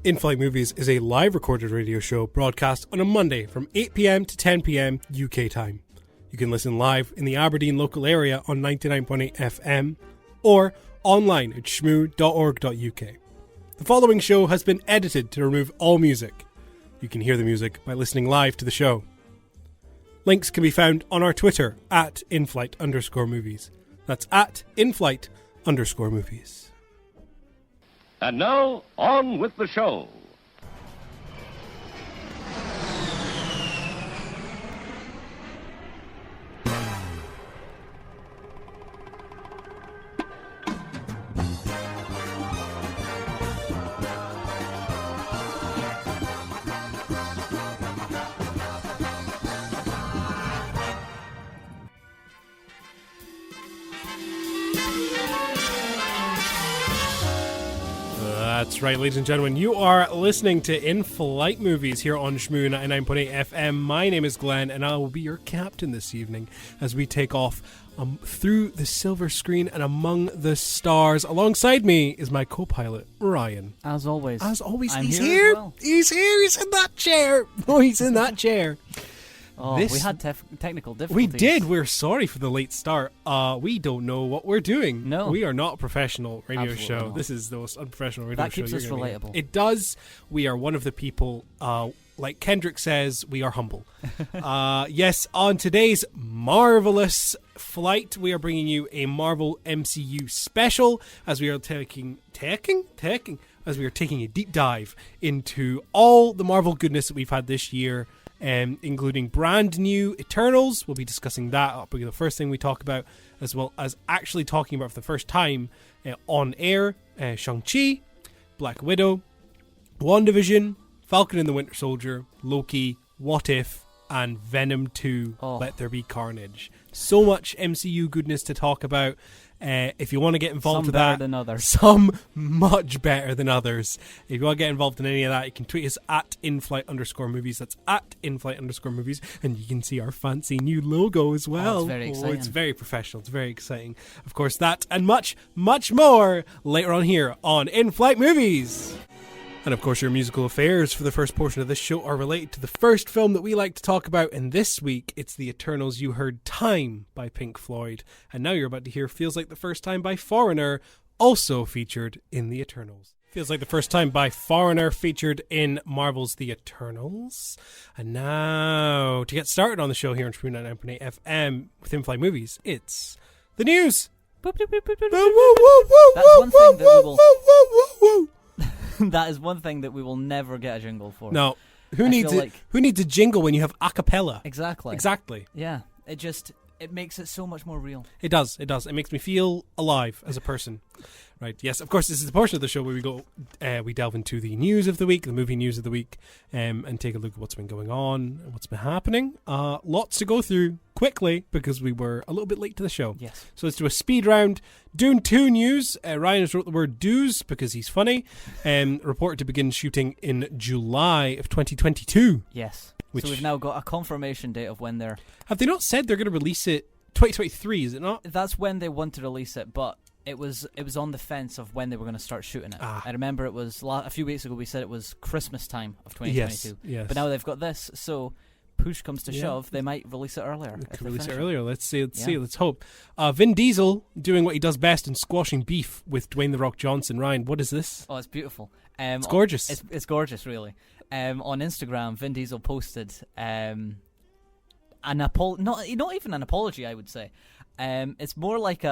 In-Flight Movies is a live recorded radio show broadcast on a Monday from 8 p.m. to 10 p.m. UK time. You can listen live in the Aberdeen local area on 99.8 FM or online at shmoo.org.uk. The following show has been edited to remove all music. You can hear the music by listening live to the show. Links can be found on our Twitter at inflight_movies. That's at inflight_movies. And now, on with the show. That's right, ladies and gentlemen. You are listening to In-Flight Movies here on Shmoo 99.8 FM. My name is Glenn, and I will be your captain this evening as we take off through the silver screen and among the stars. Alongside me is my co-pilot, Ryan. As always. He's here. Well. He's here. He's in that chair. Oh, he's in that chair. Oh, we had technical difficulties. We did. We're sorry for the late start. We don't know what we're doing. No. We are not a professional radio Absolutely show. not. This is the most unprofessional radio show. That keeps us relatable. It does. We are one of the people, like Kendrick says, we are humble. Yes, on today's marvelous flight, we are bringing you a Marvel MCU special as we are taking a deep dive into all the Marvel goodness that we've had this year. Including brand new Eternals. We'll be discussing that. That'll be the first thing we talk about, as well as actually talking about for the first time on air Shang-Chi, Black Widow, WandaVision, Falcon and the Winter Soldier, Loki, What If, and Venom 2, Let There Be Carnage. So much MCU goodness to talk about. If you want to get involved with that, than others. Some much better than others. If you want to get involved in any of that, you can tweet us at inflight_movies. That's at inflight_movies, and you can see our fancy new logo as well. It's very exciting. It's very professional. It's very exciting. Of course, that and much, much more later on here on In-Flight Movies. And of course, your musical affairs for the first portion of this show are related to the first film that we like to talk about. And this week, it's The Eternals. You heard Time by Pink Floyd. And now you're about to hear Feels Like the First Time by Foreigner, also featured in The Eternals. Feels Like the First Time by Foreigner, featured in Marvel's The Eternals. And now, to get started on the show here on 99.8 FM with In-Flight Movies, it's the news. That's one thing that we will... That is one thing that we will never get a jingle for. No. Who needs a jingle when you have a cappella? Exactly. Yeah. It makes it so much more real. It does. It makes me feel alive as a person. Right. Yes. Of course, this is the portion of the show where we delve into the news of the week, the movie news of the week, and take a look at what's been going on and what's been happening. Lots to go through quickly because we were a little bit late to the show. Yes. So let's do a speed round. Dune 2 news. Ryan has wrote the word "do's" because he's funny. Reported to begin shooting in July of 2022. Yes. So we've now got a confirmation date of when they're... Have they not said they're going to release it 2023, is it not? That's when they want to release it, but it was on the fence of when they were going to start shooting it. I remember it was a few weeks ago we said it was Christmas time of 2022. Yes. But now they've got this, so push comes to shove, they might release it earlier. They could release it earlier. Let's see, let's hope. Vin Diesel doing what he does best in squashing beef with Dwayne "The Rock" Johnson. Ryan, what is this? Oh, it's beautiful. It's gorgeous. It's gorgeous, really. On Instagram, Vin Diesel posted not even an apology, I would say. It's more like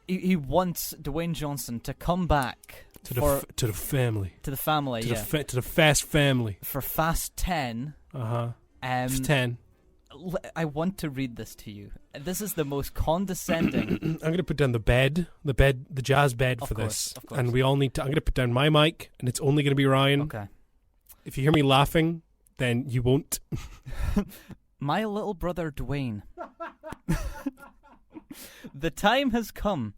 he wants Dwayne Johnson to come back to the family, to the Fast family for Fast 10. Fast 10. I want to read this to you. This is the most condescending. I'm going to put down the jazz bed for this, and we all need to. I'm going to put down my mic, and it's only going to be Ryan. Okay. If you hear me laughing, then you won't. My little brother Dwayne. The time has come.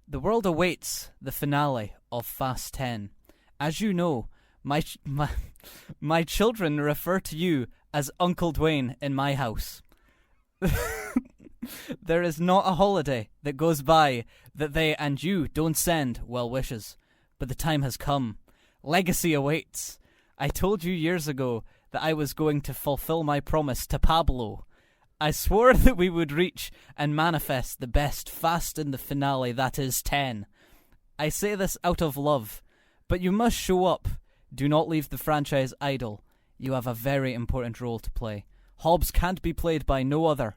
The world awaits the finale of Fast 10. As you know, my children refer to you as Uncle Dwayne in my house. There is not a holiday that goes by that they and you don't send well wishes. But the time has come. Legacy awaits. I told you years ago that I was going to fulfill my promise to Pablo. I swore that we would reach and manifest the best fast in the finale that is 10. I say this out of love, but you must show up. Do not leave the franchise idle. You have a very important role to play. Hobbs can't be played by no other.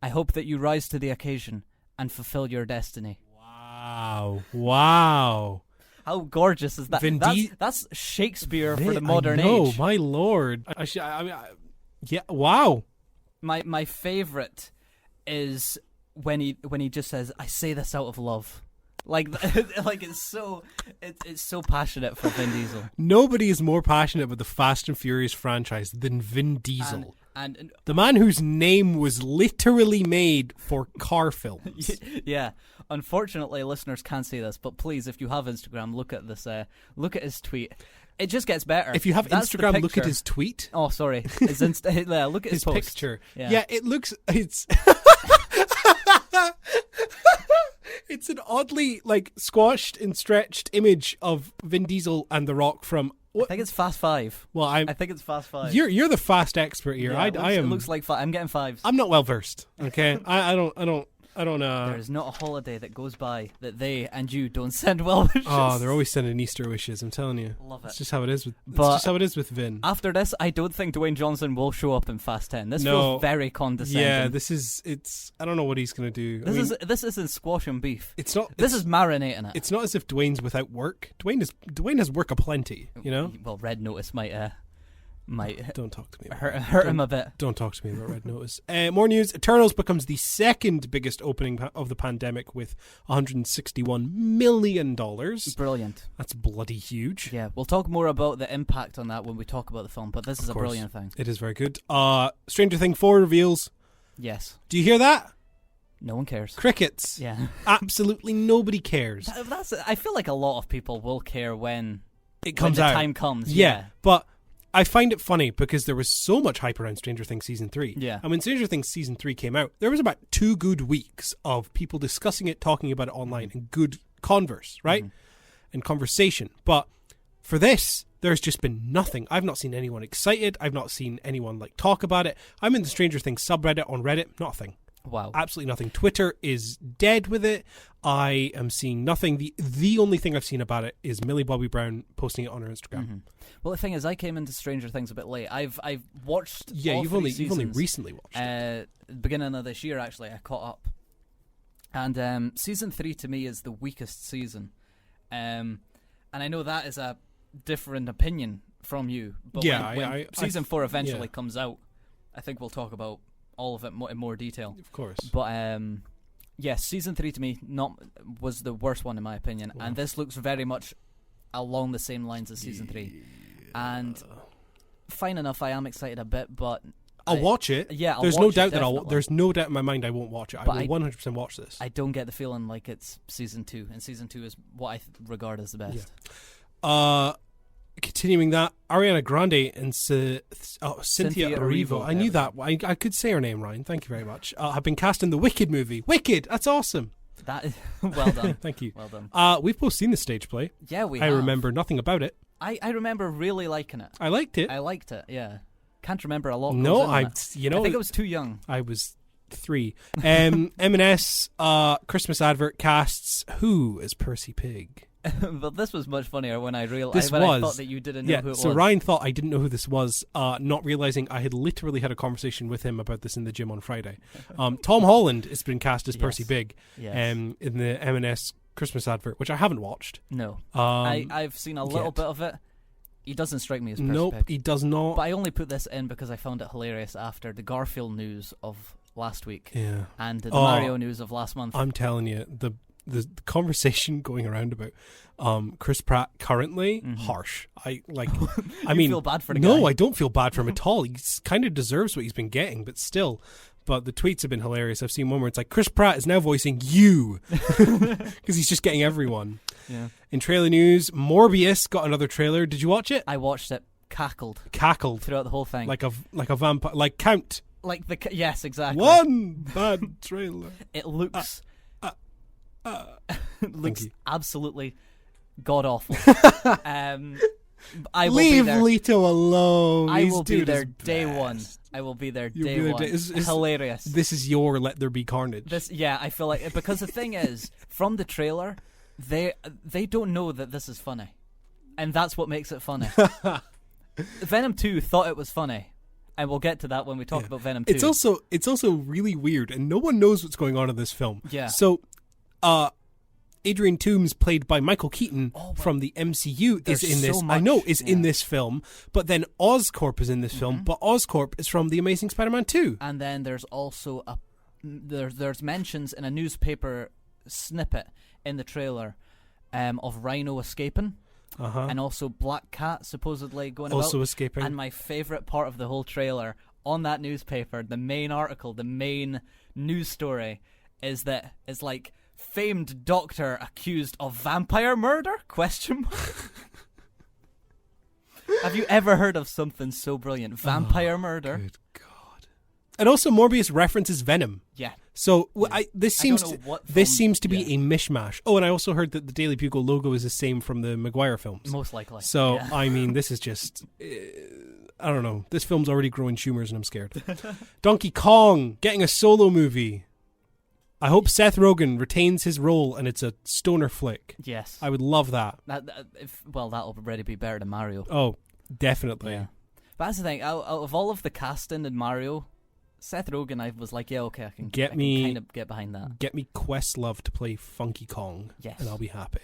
I hope that you rise to the occasion and fulfill your destiny. Wow. How gorgeous is that? That's Shakespeare for the modern age. No, my lord. Yeah, wow. My favorite is when he just says, "I say this out of love." Like it's so passionate for Vin Diesel. Nobody is more passionate about the Fast and Furious franchise than Vin Diesel. And the man whose name was literally made for car films. Yeah. Unfortunately, listeners can't see this, but please, if you have Instagram, look at this. Look at his tweet. It just gets better. If you have Instagram, look at his tweet. Oh, sorry. Look at his post. Picture. Yeah, it's it's an oddly squashed and stretched image of Vin Diesel and The Rock from. I think it's Fast 5. Well, I think it's Fast 5. You're the fast expert here. Yeah, I am. It looks like I'm getting 5s. I'm not well versed. Okay, I don't. There's not a holiday that goes by that they and you don't send well wishes. Oh, they're always sending Easter wishes. I'm telling you. Love it. It's just how it is with Vin. After this, I don't think Dwayne Johnson will show up in Fast 10. This feels very condescending. Yeah, I don't know what he's going to do. This isn't squashing beef. It's not. This is marinating it. It's not as if Dwayne's without work. Dwayne has work aplenty. You know. Well, Red Notice might don't talk to me about hurt him a bit. Don't talk to me about Red Notice. More news. Eternals becomes the second biggest opening of the pandemic with $161 million. Brilliant. That's bloody huge. Yeah, we'll talk more about the impact on that when we talk about the film, but this is a brilliant thing. It is very good. Stranger Things 4 reveals. Yes. Do you hear that? No one cares. Crickets. Yeah. Absolutely nobody cares. I feel like a lot of people will care when it comes out. Time comes. Yeah, but I find it funny because there was so much hype around Stranger Things Season 3. Yeah. And when Stranger Things Season 3 came out, there was about 2 good weeks of people discussing it, talking about it online, and good converse, right? Mm-hmm. And conversation. But for this, there's just been nothing. I've not seen anyone excited. I've not seen anyone talk about it. I'm in the Stranger Things subreddit on Reddit. Nothing. Wow. Absolutely nothing. Twitter is dead with it. I am seeing nothing. The only thing I've seen about it is Millie Bobby Brown posting it on her Instagram. Mm-hmm. Well, the thing is, I came into Stranger Things a bit late. I've watched. Yeah, all you've three only recently watched it. Beginning of this year, actually, I caught up. And season 3 to me is the weakest season. And I know that is a different opinion from you. But when season 4 eventually comes out, I think we'll talk about all of it in more detail. Of course. But yes, season 3 to me was the worst one in my opinion, and this looks very much along the same lines as season 3. And fine enough, I am excited a bit, but I'll watch it. Yeah, there's no doubt that there's no doubt in my mind I won't watch it. I will 100% watch this. I don't get the feeling like it's season 2, and season 2 is what I regard as the best. Yeah. Continuing that, Ariana Grande and Cynthia Erivo. I knew that. I could say her name, Ryan. Thank you very much. Have been cast in the Wicked movie. Wicked! That's awesome. That is well done. Thank you. Well done. We've both seen the stage play. Yeah, we I remember nothing about it. I remember really liking it. I liked it. Yeah. Can't remember a lot. No, I think I was too young. I was 3. M&S Christmas advert casts who as Percy Pig. But this was much funnier when I realized. I thought that you didn't know who it was. So Ryan thought I didn't know who this was, not realizing I had literally had a conversation with him about this in the gym on Friday. Tom Holland has been cast as Percy Pig in the M&S Christmas advert, which I haven't watched. No, I've seen a little bit of it. He doesn't strike me as Percy Pig. Nope, he does not. But I only put this in because I found it hilarious after the Garfield news of last week and the Mario news of last month. I'm telling you, the conversation going around about Chris Pratt currently harsh. I mean, feel bad for the guy. No, I don't feel bad for him at all. He kind of deserves what he's been getting, but still. But the tweets have been hilarious. I've seen one where it's like Chris Pratt is now voicing you because he's just getting everyone. Yeah. In trailer news, Morbius got another trailer. Did you watch it? I watched it. Cackled throughout the whole thing, like a vampire, like Count. Yes, exactly. One bad trailer. It looks. looks absolutely god awful. I will Leave be there. Leto alone. I He's will be doing there his day best. one. I will be there You'll day be there one. It's- Hilarious. This is your Let There Be Carnage. I feel like because the thing is, from the trailer, they don't know that this is funny, and that's what makes it funny. Venom 2 thought it was funny, and we'll get to that when we talk about Venom 2. It's also really weird, and no one knows what's going on in this film. Yeah. So, Adrian Toomes, played by Michael Keaton from the MCU, is in this. I know is in this film, but then Oscorp is in this film. But Oscorp is from the Amazing Spider-Man 2. And then there's also there's mentions in a newspaper snippet in the trailer of Rhino escaping. And also Black Cat supposedly going Also about. escaping. And my favourite part of the whole trailer, on that newspaper, the main article, the main news story, is that it's like, famed doctor accused of vampire murder? Question mark. Have you ever heard of something so brilliant? Vampire murder? Good God. And also Morbius references Venom. Yeah. So this seems to be yeah. a mishmash. Oh, and I also heard that the Daily Bugle logo is the same from the Maguire films. Most likely. So, yeah. I mean, this is just... I don't know. This film's already growing tumors and I'm scared. Donkey Kong getting a solo movie. I hope Seth Rogen retains his role and it's a stoner flick. Yes. I would love that. That'll already be better than Mario. Oh, definitely. Yeah. But that's the thing. Out of all of the casting in Mario, Seth Rogen, I was like, yeah, okay, I can kind of get behind that. Get me Questlove to play Funky Kong. Yes. And I'll be happy.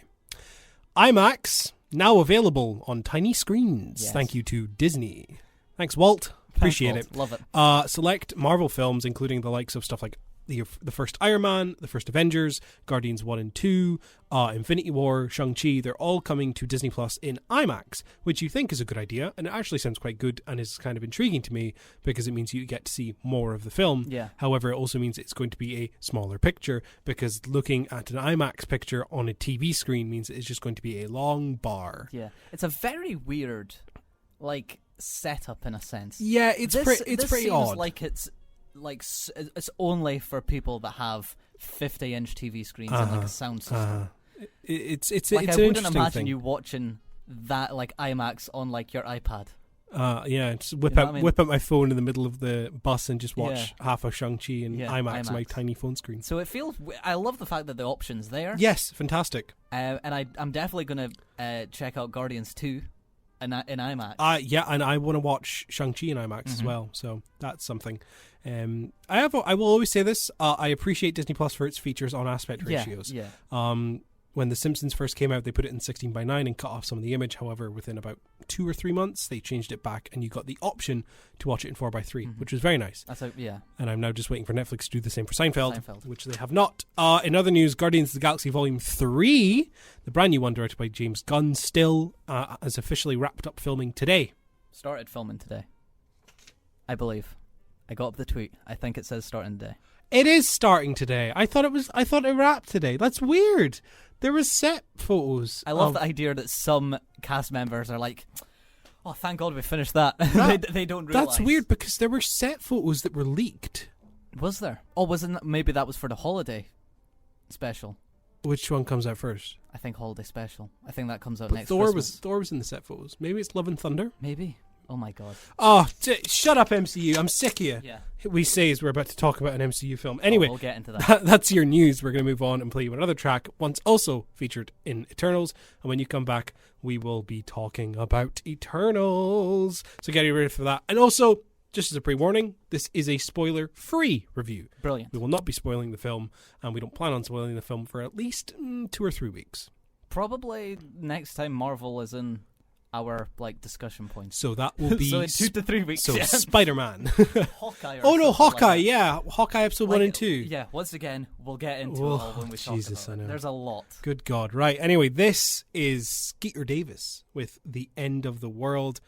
IMAX, now available on tiny screens. Yes. Thank you to Disney. Thanks, Walt. Appreciate Thanks, it. Walt. Love it. Select Marvel films, including the likes of stuff like the first Iron Man, the first Avengers, Guardians 1 and 2, Infinity War, Shang-Chi, they're all coming to Disney Plus in IMAX, which you think is a good idea, and it actually sounds quite good and is kind of intriguing to me because it means you get to see more of the film. Yeah. However, it also means it's going to be a smaller picture because looking at an IMAX picture on a TV screen means it's just going to be a long bar. Yeah. It's a very weird, setup in a sense. Yeah, it's pretty seems odd. Like it's only for people that have 50-inch TV screens and a sound system. It's I an wouldn't interesting imagine thing. you watching that IMAX on your iPad. Yeah, just whip You know out what I mean? whip out my phone in the middle of the bus and just watch half of Shang-Chi and Yeah, IMAX on my IMAX. tiny phone screen. So it feels. I love the fact that the option's there. Yes, fantastic. And I'm definitely gonna check out Guardians 2 in IMAX. Yeah, and I want to watch Shang-Chi in IMAX as well, so that's something. I will always say this, I appreciate Disney Plus for its features on aspect ratios. Yeah. When The Simpsons first came out, they put it in 16:9 and cut off some of the image. However, within about 2 or 3 months, they changed it back and you got the option to watch it in 4:3, which was very nice. And I'm now just waiting for Netflix to do the same for Seinfeld. Which they have not. In other news, Guardians of the Galaxy Volume 3, the brand new one directed by James Gunn, still has officially wrapped up filming today. Started filming today, I believe. I got up the tweet. I think it says starting today. It is starting today. I thought it wrapped today. That's weird. There was set photos. I love the idea that some cast members are like, "Oh, thank God we finished that." they don't realize. That's weird because there were set photos that were leaked. Was there? Oh, wasn't maybe that was for the holiday special? Which one comes out first? I think holiday special. I think that comes out But next Thor Christmas. was in the set photos. Maybe it's Love and Thunder. Maybe. Oh my God. Oh, shut up, MCU. I'm sick of you. Yeah. We say as we're about to talk about an MCU film. Anyway, we'll get into that. That's your news. We're going to move on and play you another track, once also featured in Eternals. And when you come back, we will be talking about Eternals. So get ready for that. And also, just as a pre-warning, this is a spoiler-free review. Brilliant. We will not be spoiling the film, and we don't plan on spoiling the film for at least 2 or 3 weeks. Probably next time Marvel is in our discussion points. So that will be so in 2 to 3 weeks. So yeah. Spider-Man. Hawkeye. Oh no, Hawkeye. Like yeah, Hawkeye episode 1 and 2. Yeah. Once again, we'll get into it all when we Jesus, talk about I know. it. There's a lot. Good God. Right. Anyway, this is Skeeter Davis with The End of the World.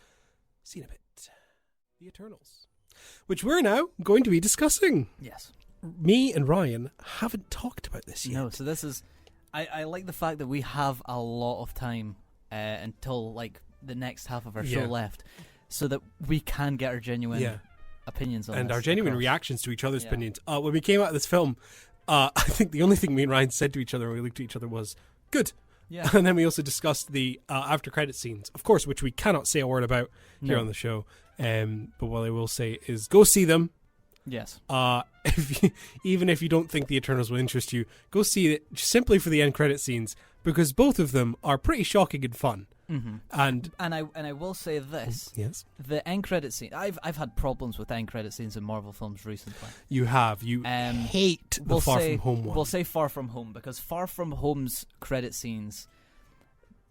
See you in a bit. The Eternals, which we're now going to be discussing. Yes. Me and Ryan haven't talked about this yet. No. So this is. I like the fact that we have a lot of time until the next half of our show left, so that we can get our genuine opinions on and this our genuine across. reactions to each other's opinions. When we came out of this film, I think the only thing me and Ryan said to each other when we looked at each other was, good. Yeah. And then we also discussed the after credit scenes, of course, which we cannot say a word about here on the show. But what I will say is go see them. Yes. Even if you don't think the Eternals will interest you, go see it simply for the end credit scenes, because both of them are pretty shocking and fun. Mm-hmm. And I will say this. Yes. The end credit scene. I've had problems with end credit scenes in Marvel films recently. You hate the Far From Home one. We'll say Far From Home, because Far From Home's credit scenes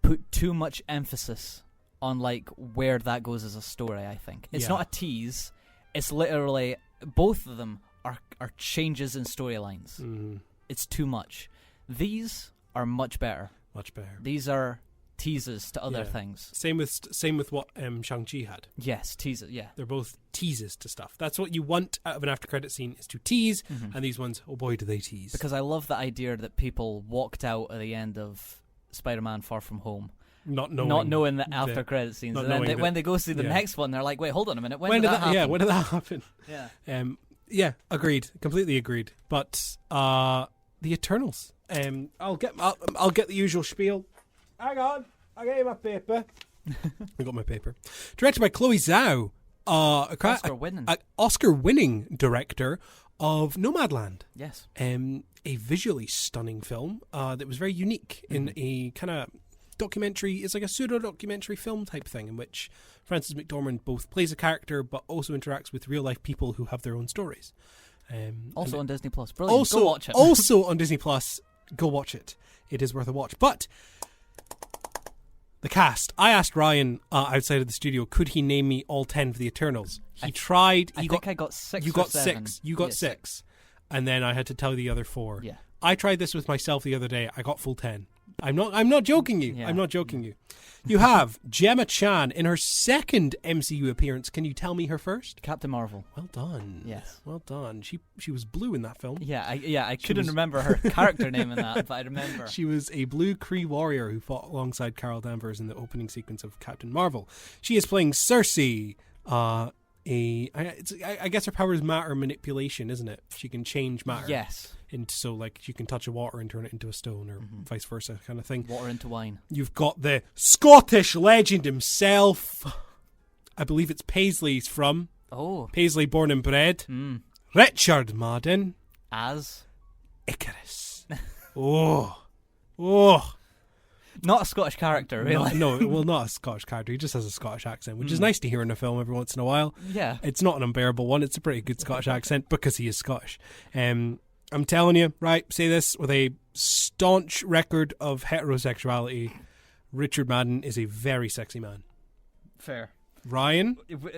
put too much emphasis on like where that goes as a story. I think it's not a tease. It's literally both of them are changes in storylines. It's too much. These are much better. Much better. These are teases to other things. Same with what Shang-Chi had. Yes, teases. Yeah, they're both teases to stuff. That's what you want out of an after credit scene, is to tease. And these ones, oh boy, do they tease! Because I love the idea that people walked out at the end of Spider-Man: Far From Home. Not knowing the after credit scenes, and then when they go see the next one, they're like, "Wait, hold on a minute, when did that happen?" Yeah, when did that happen? Yeah, yeah, agreed, completely agreed. But the Eternals, I'll get the usual spiel. Hang on, I got you my paper. I got my paper. Directed by Chloé Zhao, Oscar-winning director of Nomadland. Yes, a visually stunning film that was very unique in a kind of documentary. It's like a pseudo-documentary film type thing in which Frances McDormand both plays a character but also interacts with real-life people who have their own stories. Also on Disney Plus. Brilliant. Go watch it. Also on Disney Plus. Go watch it. It is worth a watch. But the cast. I asked Ryan outside of the studio, could he name me all 10 for the Eternals? He tried. I think I got 6 You or got 7. 6. You got 6. And then I had to tell the other 4. Yeah. I tried this with myself the other day. I got full 10. I'm not joking you. Yeah. I'm not joking you. You have Gemma Chan in her second MCU appearance. Can you tell me her first? Captain Marvel. Well done. Yes. Well done. She was blue in that film. Yeah, I couldn't remember her character name in that, but I remember. She was a blue Kree warrior who fought alongside Carol Danvers in the opening sequence of Captain Marvel. She is playing Cersei. I guess her power is matter manipulation, isn't it? She can change matter. Yes. So like you can touch a water and turn it into a stone, or vice versa, kind of thing. Water into wine. You've got the Scottish legend himself. I believe it's Paisley's from. Oh. Paisley, born and bred. Richard Madden as Icarus. Oh. Not a Scottish character, really. No, not a Scottish character. He just has a Scottish accent, which is nice to hear in a film every once in a while. Yeah. It's not an unbearable one. It's a pretty good Scottish accent because he is Scottish. I'm telling you, right, say this with a staunch record of heterosexuality, Richard Madden is a very sexy man. Fair. Ryan?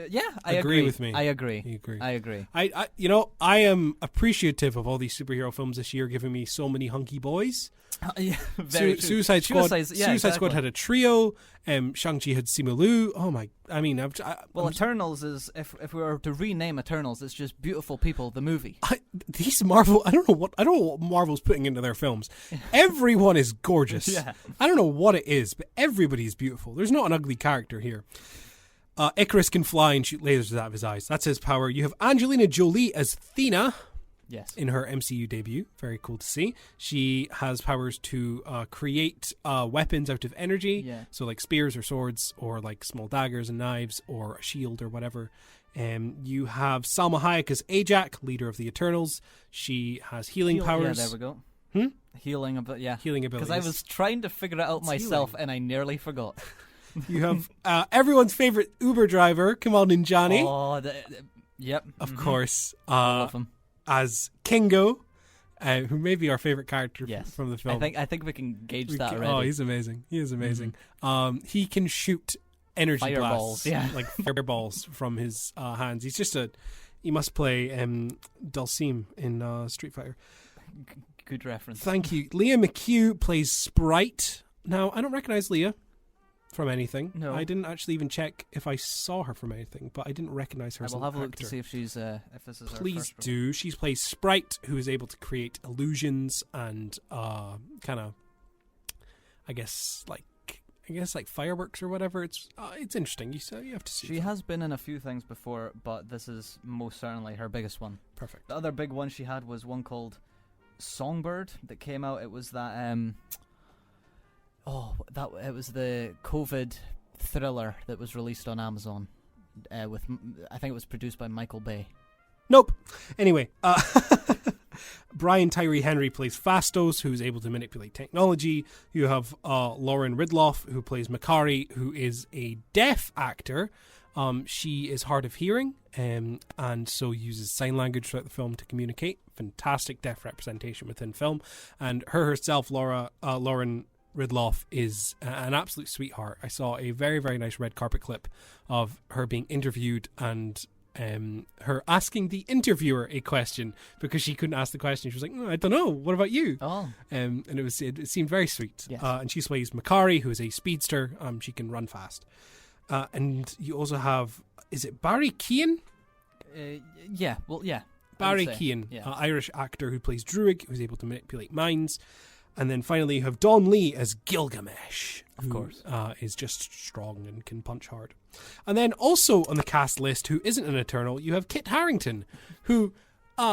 Yeah, I agree with me. I agree. You agree. I agree. I am appreciative of all these superhero films this year giving me so many hunky boys. Yeah, very true. Suicide Squad. Suicide Squad had a trio. Shang-Chi had Simu Liu. Oh my! I mean, Eternals is if we were to rename Eternals, it's just beautiful people. The movie. These Marvel. I don't know what Marvel's putting into their films. Everyone is gorgeous. Yeah. I don't know what it is, but everybody is beautiful. There's not an ugly character here. Icarus can fly and shoot lasers out of his eyes. That's his power. You have Angelina Jolie as Thena. Yes. In her MCU debut. Very cool to see. She has powers to create weapons out of energy. Yeah. So like spears or swords or like small daggers and knives or a shield or whatever. You have Salma Hayek as Ajak, leader of the Eternals. She has healing powers. Yeah, there we go. Healing abilities. Because I was trying to figure it out myself and I nearly forgot. You have everyone's favorite Uber driver, Kamal Nanjiani. Oh, yep. Of course. I love him. As Kingo, who may be our favorite character from the film. I think we can gauge that already. Oh, he's amazing. He is amazing. He can shoot energy fireballs, blasts, like fireballs from his hands. He must play Dulcim in Street Fighter. Good reference. Thank you. Leah McHugh plays Sprite. Now, I don't recognize Leah from anything. No. I didn't actually even check if I saw her from anything, but I didn't recognize her as an actor. I will have a look to see if she's if this is her Please first do. She plays Sprite, who is able to create illusions and kind of, I guess like fireworks or whatever. It's interesting. You have to see. She has been in a few things before, but this is most certainly her biggest one. Perfect. The other big one she had was one called Songbird that came out. It was that It was the COVID thriller that was released on Amazon. I think it was produced by Michael Bay. Nope. Anyway, Brian Tyree Henry plays Fastos, who's able to manipulate technology. You have Lauren Ridloff, who plays Makari, who is a deaf actor. She is hard of hearing, and so uses sign language throughout the film to communicate. Fantastic deaf representation within film. And her herself, Lauren Ridloff, is an absolute sweetheart. I saw a very, very nice red carpet clip of her being interviewed and her asking the interviewer a question because she couldn't ask the question. She was like, I don't know, what about you? And it seemed very sweet. Yes. And she plays Makari, who is a speedster. She can run fast. And you also have, is it Barry Keoghan? Yeah. Barry Keoghan, Irish actor who plays Druig, who's able to manipulate minds. And then finally you have Don Lee as Gilgamesh, of course, is just strong and can punch hard. And then also on the cast list, who isn't an Eternal, you have Kit Harington, who,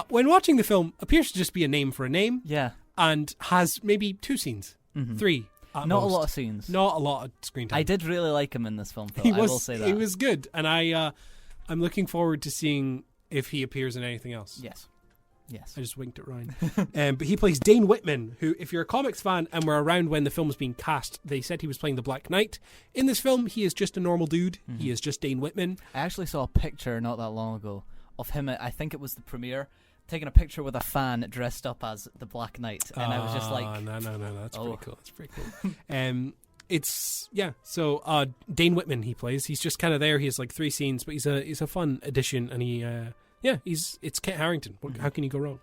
when watching the film, appears to just be a name for a name. Yeah. And has maybe 2 scenes, 3. Not most. a lot of scenes. Not a lot of screen time. I did really like him in this film, though. I will say that. He was good. And I'm looking forward to seeing if he appears in anything else. Yes. I just winked at Ryan. But he plays Dane Whitman, who, if you're a comics fan and were around when the film was being cast, they said he was playing the Black Knight. In this film, he is just a normal dude. Mm-hmm. He is just Dane Whitman. I actually saw a picture not that long ago of him, I think it was the premiere, taking a picture with a fan dressed up as the Black Knight. And I was just like... No, that's pretty cool. So Dane Whitman he plays. He's just kind of there. He has like 3 scenes, but he's a fun addition, and he... it's Kit Harington. How can you go wrong?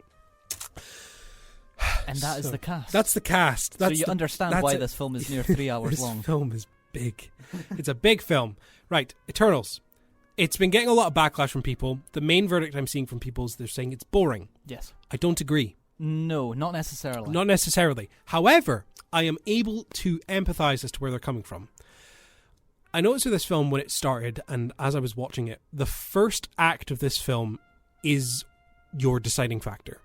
And that is the cast. That's the cast. So you understand why this film is near 3 hours long. This film is big. It's a big film. Right, Eternals. It's been getting a lot of backlash from people. The main verdict I'm seeing from people is they're saying it's boring. Yes. I don't agree. No, not necessarily. Not necessarily. However, I am able to empathize as to where they're coming from. I noticed with this film when it started, and as I was watching it, the first act of this film is your deciding factor.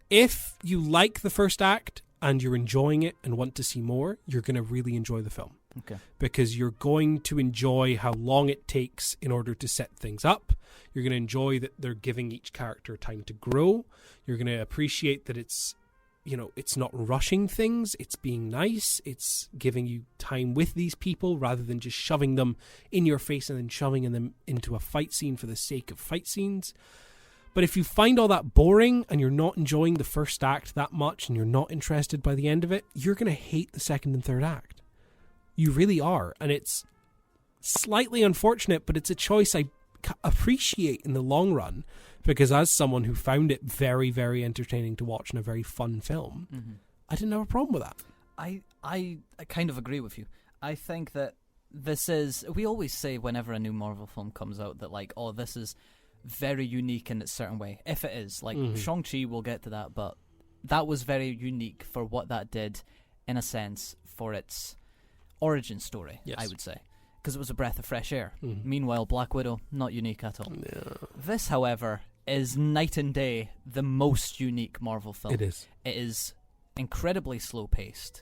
If you like the first act and you're enjoying it and want to see more, you're going to really enjoy the film. Okay. Because you're going to enjoy how long it takes in order to set things up. You're going to enjoy that they're giving each character time to grow. You're going to appreciate that it's not rushing things. It's being nice. It's giving you time with these people rather than just shoving them in your face and then shoving them into a fight scene for the sake of fight scenes. But if you find all that boring and you're not enjoying the first act that much and you're not interested by the end of it, you're going to hate the second and third act. You really are. And it's slightly unfortunate, but it's a choice I appreciate in the long run. Because as someone who found it very, very entertaining to watch and a very fun film, I didn't have a problem with that. I kind of agree with you. I think that this is... We always say whenever a new Marvel film comes out that, like, oh, this is very unique in a certain way. If it is. Like, Shang-Chi, we'll get to that, but that was very unique for what that did, in a sense, for its origin story, yes. I would say. Because it was a breath of fresh air. Meanwhile, Black Widow, not unique at all. No. This, however... is night and day the most unique Marvel film. It is. It is incredibly slow-paced.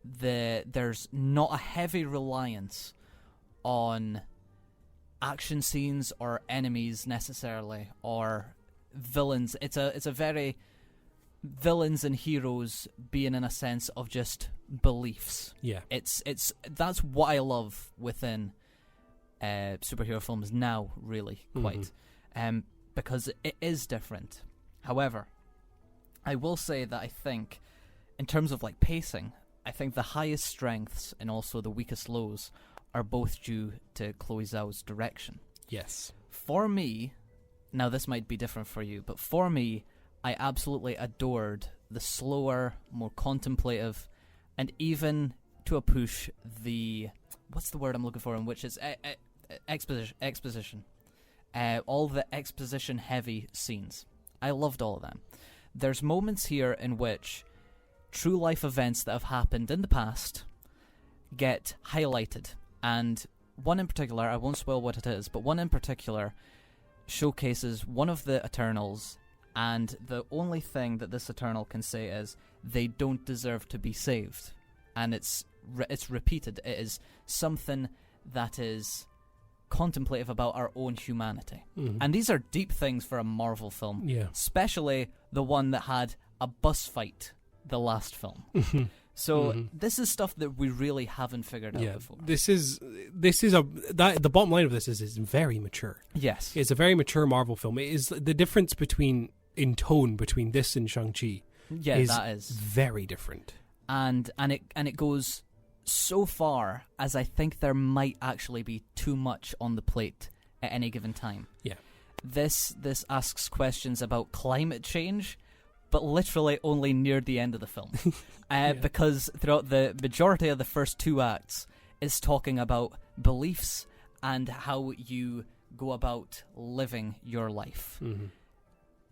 There's not a heavy reliance on action scenes or enemies necessarily, or villains. It's a very villains and heroes being in a sense of just beliefs. Yeah. It's that's what I love within superhero films now, really, quite. Because it is different. However, I will say that I think, in terms of like pacing, I think the highest strengths and also the weakest lows are both due to Chloé Zhao's direction. Yes. For me, now this might be different for you, but for me, I absolutely adored the slower, more contemplative, and even to a push, what's the word I'm looking for, in which is exposition. All the exposition-heavy scenes. I loved all of them. There's moments here in which true-life events that have happened in the past get highlighted. And one in particular, I won't spoil what it is, but one in particular showcases one of the Eternals, and the only thing that this Eternal can say is, they don't deserve to be saved. And it's it's repeated. It is something that is contemplative about our own humanity. And these are deep things for a Marvel film. Yeah. Especially the one that had a bus fight, the last film. So this is stuff that we really haven't figured out before. The bottom line of this is it's very mature. Yes. It's a very mature Marvel film. It is the difference in tone between this and Shang-Chi. Yeah, that is very different. And it goes so far as I think there might actually be too much on the plate at any given time. Yeah. This asks questions about climate change, but literally only near the end of the film. Because throughout the majority of the first 2 acts is talking about beliefs and how you go about living your life.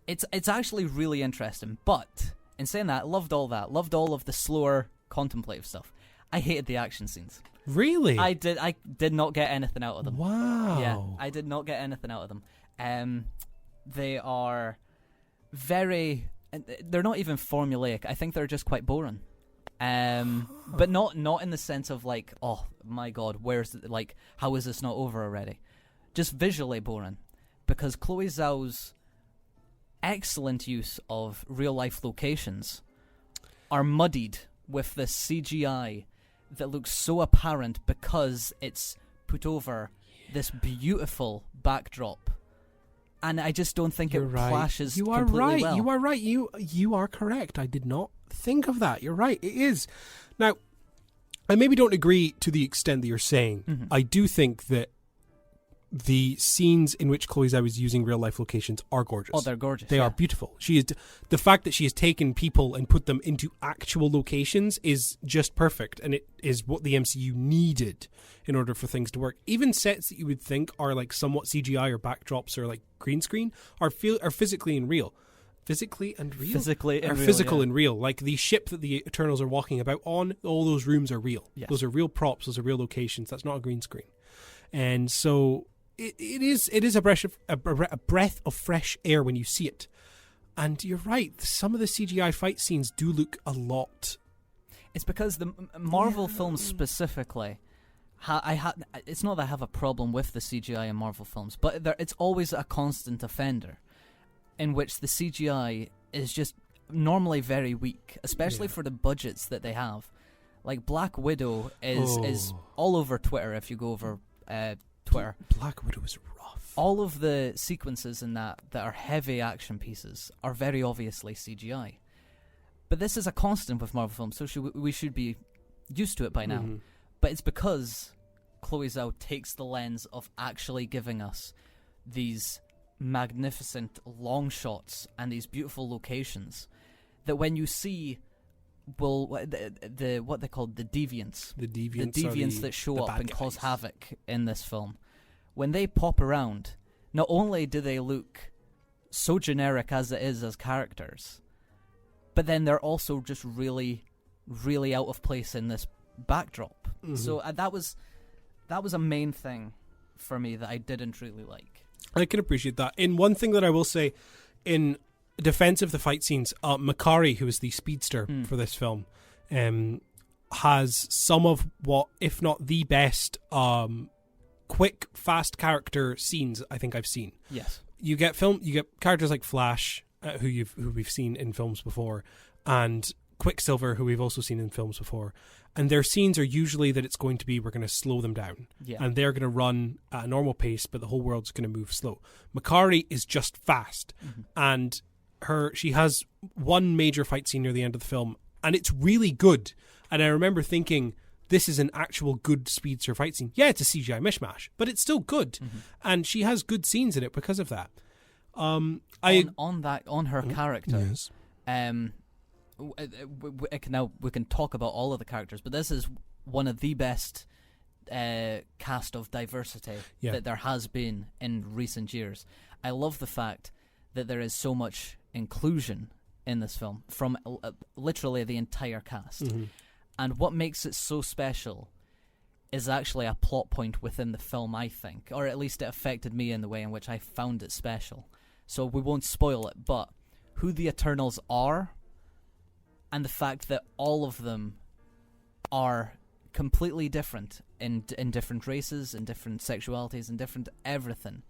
It's actually really interesting, but in saying that, loved all of the slower contemplative stuff. I hated the action scenes. Really? I did not get anything out of them. Wow. Yeah, I did not get anything out of them. They are very... They're not even formulaic. I think they're just quite boring. But not in the sense of like, oh my god, how is this not over already? Just visually boring. Because Chloé Zhao's excellent use of real-life locations are muddied with this CGI that looks so apparent because it's put over this beautiful backdrop. And I just don't think it clashes completely well. You are right. You are correct. I did not think of that. You're right. It is. Now, I maybe don't agree to the extent that you're saying. I do think that the scenes in which Chloé Zhao is using real life locations are gorgeous. Oh, they're gorgeous. They are beautiful. She is the fact that she has taken people and put them into actual locations is just perfect, and it is what the MCU needed in order for things to work. Even sets that you would think are like somewhat CGI or backdrops or like green screen are physically and real. Physically and real. Like the ship that the Eternals are walking about on, all those rooms are real. Yes. Those are real props. Those are real locations. That's not a green screen. And so it is a breath of fresh air when you see it. And you're right. Some of the CGI fight scenes do look a lot. It's because the Marvel films specifically, it's not that I have a problem with the CGI in Marvel films, but it's always a constant offender in which the CGI is just normally very weak, especially for the budgets that they have. Like Black Widow is all over Twitter if you go over Twitter. Black Widow is rough. All of the sequences in that are heavy action pieces are very obviously CGI. But this is a constant with Marvel films, so we should be used to it by now. But it's because Chloé Zhao takes the lens of actually giving us these magnificent long shots and these beautiful locations that when you see what they call the deviants that show up and cause havoc in this film, when they pop around, not only do they look so generic as it is as characters, but then they're also just really, really out of place in this backdrop. So that was a main thing for me that I didn't really like. I can appreciate that. In one thing that I will say, in defense of the fight scenes, Makari, who is the speedster for this film, has some of what, if not the best, quick, fast character scenes I think I've seen. Yes, you get characters like Flash, who we've seen in films before, and Quicksilver, who we've also seen in films before, and their scenes are usually that it's going to be, we're going to slow them down, and they're going to run at a normal pace, but the whole world's going to move slow. Makari is just fast, and she has one major fight scene near the end of the film, and it's really good. And I remember thinking, this is an actual good speedster fight scene. Yeah, it's a CGI mishmash, but it's still good, and she has good scenes in it because of that. On her character, yes. Now we can talk about all of the characters, but this is one of the best cast of diversity that there has been in recent years. I love the fact that there is so much inclusion in this film from literally the entire cast. And what makes it so special is actually a plot point within the film, I think, or at least it affected me in the way in which I found it special. So we won't spoil it, but who the Eternals are, and the fact that all of them are completely different in different races, in different sexualities, in different everything.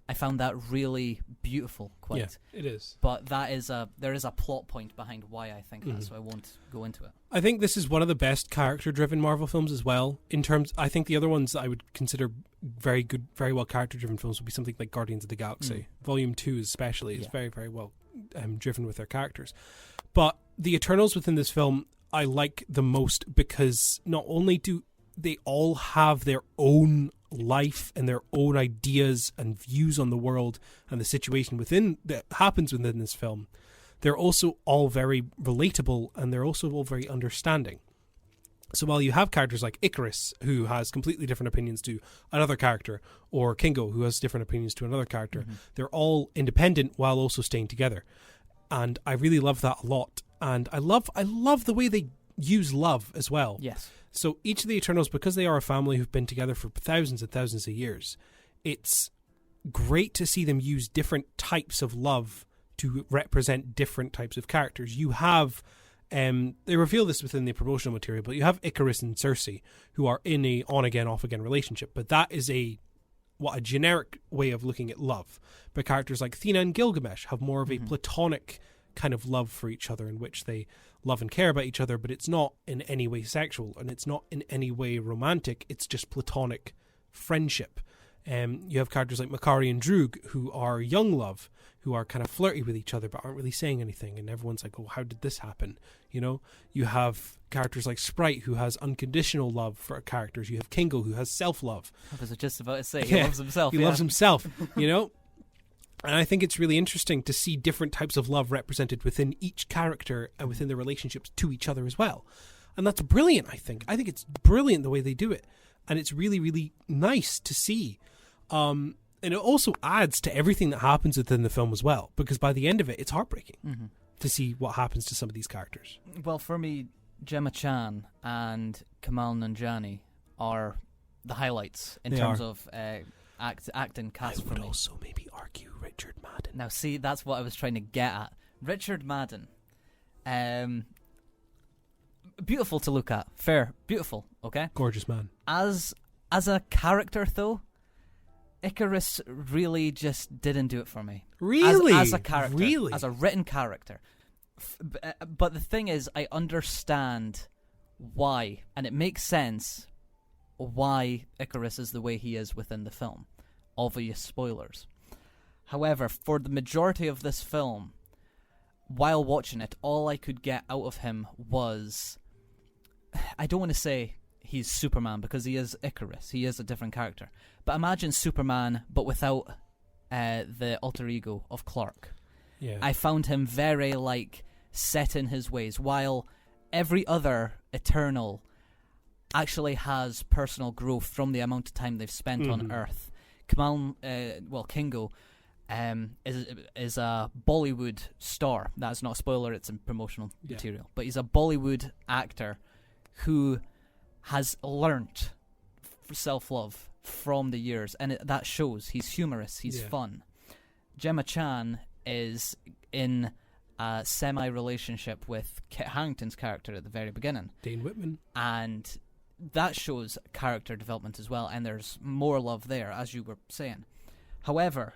I found that really beautiful, quite. Yeah, it is. But there is a plot point behind why I think that, so I won't go into it. I think this is one of the best character-driven Marvel films as well. I think the other ones I would consider very good, very well character-driven films would be something like Guardians of the Galaxy. Volume 2 especially is very, very well driven with their characters. But the Eternals within this film I like the most because not only do they all have their own life and their own ideas and views on the world and the situation that happens within this film, they're also all very relatable and they're also all very understanding. So while you have characters like Icarus, who has completely different opinions to another character, or Kingo, who has different opinions to another character, they're all independent while also staying together. And I really love that a lot. And I love the way they use love as well. Yes. So each of the Eternals, because they are a family who've been together for thousands and thousands of years, it's great to see them use different types of love to represent different types of characters. You have, they reveal this within the promotional material, but you have Icarus and Cersei, who are in a on-again, off-again relationship. But that is a generic way of looking at love. But characters like Athena and Gilgamesh have more of a platonic kind of love for each other in which they love and care about each other, but it's not in any way sexual and it's not in any way romantic. It's just platonic friendship. You have characters like Makari and Droog, who are young love, who are kind of flirty with each other but aren't really saying anything, and everyone's like, oh, how did this happen? You have characters like Sprite, who has unconditional love for characters. You have Kingo, who has self-love. I was just about to say, he loves himself. He loves himself, And I think it's really interesting to see different types of love represented within each character and within their relationships to each other as well. And that's brilliant, I think. I think it's brilliant the way they do it. And it's really, really nice to see. And it also adds to everything that happens within the film as well, because by the end of it, it's heartbreaking to see what happens to some of these characters. Well, for me, Gemma Chan and Kamal Nanjiani are the highlights in terms of acting cast for me. I would also maybe argue Richard Madden. Now, see, that's what I was trying to get at. Richard Madden. Beautiful to look at. Fair. Beautiful. Okay? Gorgeous man. As a character, though, Icarus really just didn't do it for me. Really? As a character. Really? As a written character. But the thing is, I understand why, and it makes sense why Icarus is the way he is within the film. Obvious spoilers. However, for the majority of this film, while watching it, all I could get out of him was, I don't want to say he's Superman because he is Icarus. He is a different character. But imagine Superman, but without the alter ego of Clark. Yeah. I found him very, set in his ways, while every other Eternal actually has personal growth from the amount of time they've spent on Earth. Kingo is a Bollywood star. That's not a spoiler, it's in promotional material. But he's a Bollywood actor who has learnt self-love from the years, and that shows. He's humorous, he's fun. Gemma Chan is in a semi-relationship with Kit Harington's character at the very beginning. Dane Whitman. And that shows character development as well, and there's more love there, as you were saying. However,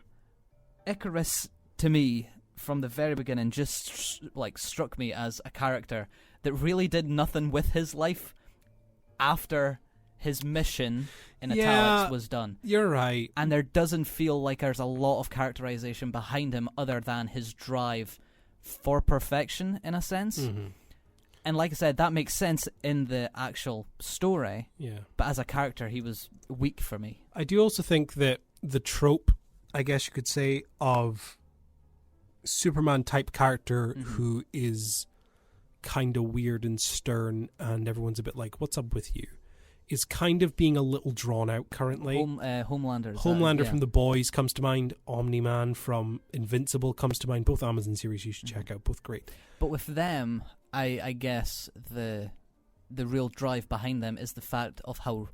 Icarus, to me, from the very beginning, just struck me as a character that really did nothing with his life after his mission in italics was done. You're right. And there doesn't feel like there's a lot of characterization behind him other than his drive for perfection, in a sense. And like I said, that makes sense in the actual story. Yeah. But as a character, he was weak for me. I do also think that the trope, I guess you could say, of Superman-type character who is kind of weird and stern and everyone's a bit like, what's up with you, is kind of being a little drawn out currently. Homelander from The Boys comes to mind. Omni-Man from Invincible comes to mind. Both Amazon series you should check out. Both great. But with them, I guess the real drive behind them is the fact of how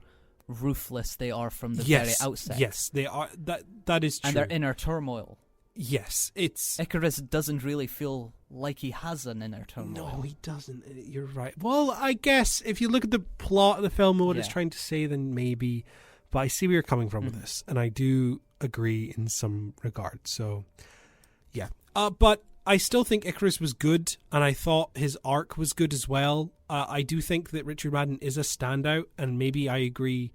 ruthless they are from the very outset. Yes, they are. That is true. And their inner turmoil Yes, it's... Icarus doesn't really feel like he has an inner turmoil. No, he doesn't. You're right. Well, I guess if you look at the plot of the film and what it's trying to say, then maybe. But I see where you're coming from with this, and I do agree in some regards. So, yeah. But I still think Icarus was good, and I thought his arc was good as well. I do think that Richard Madden is a standout, and maybe I agree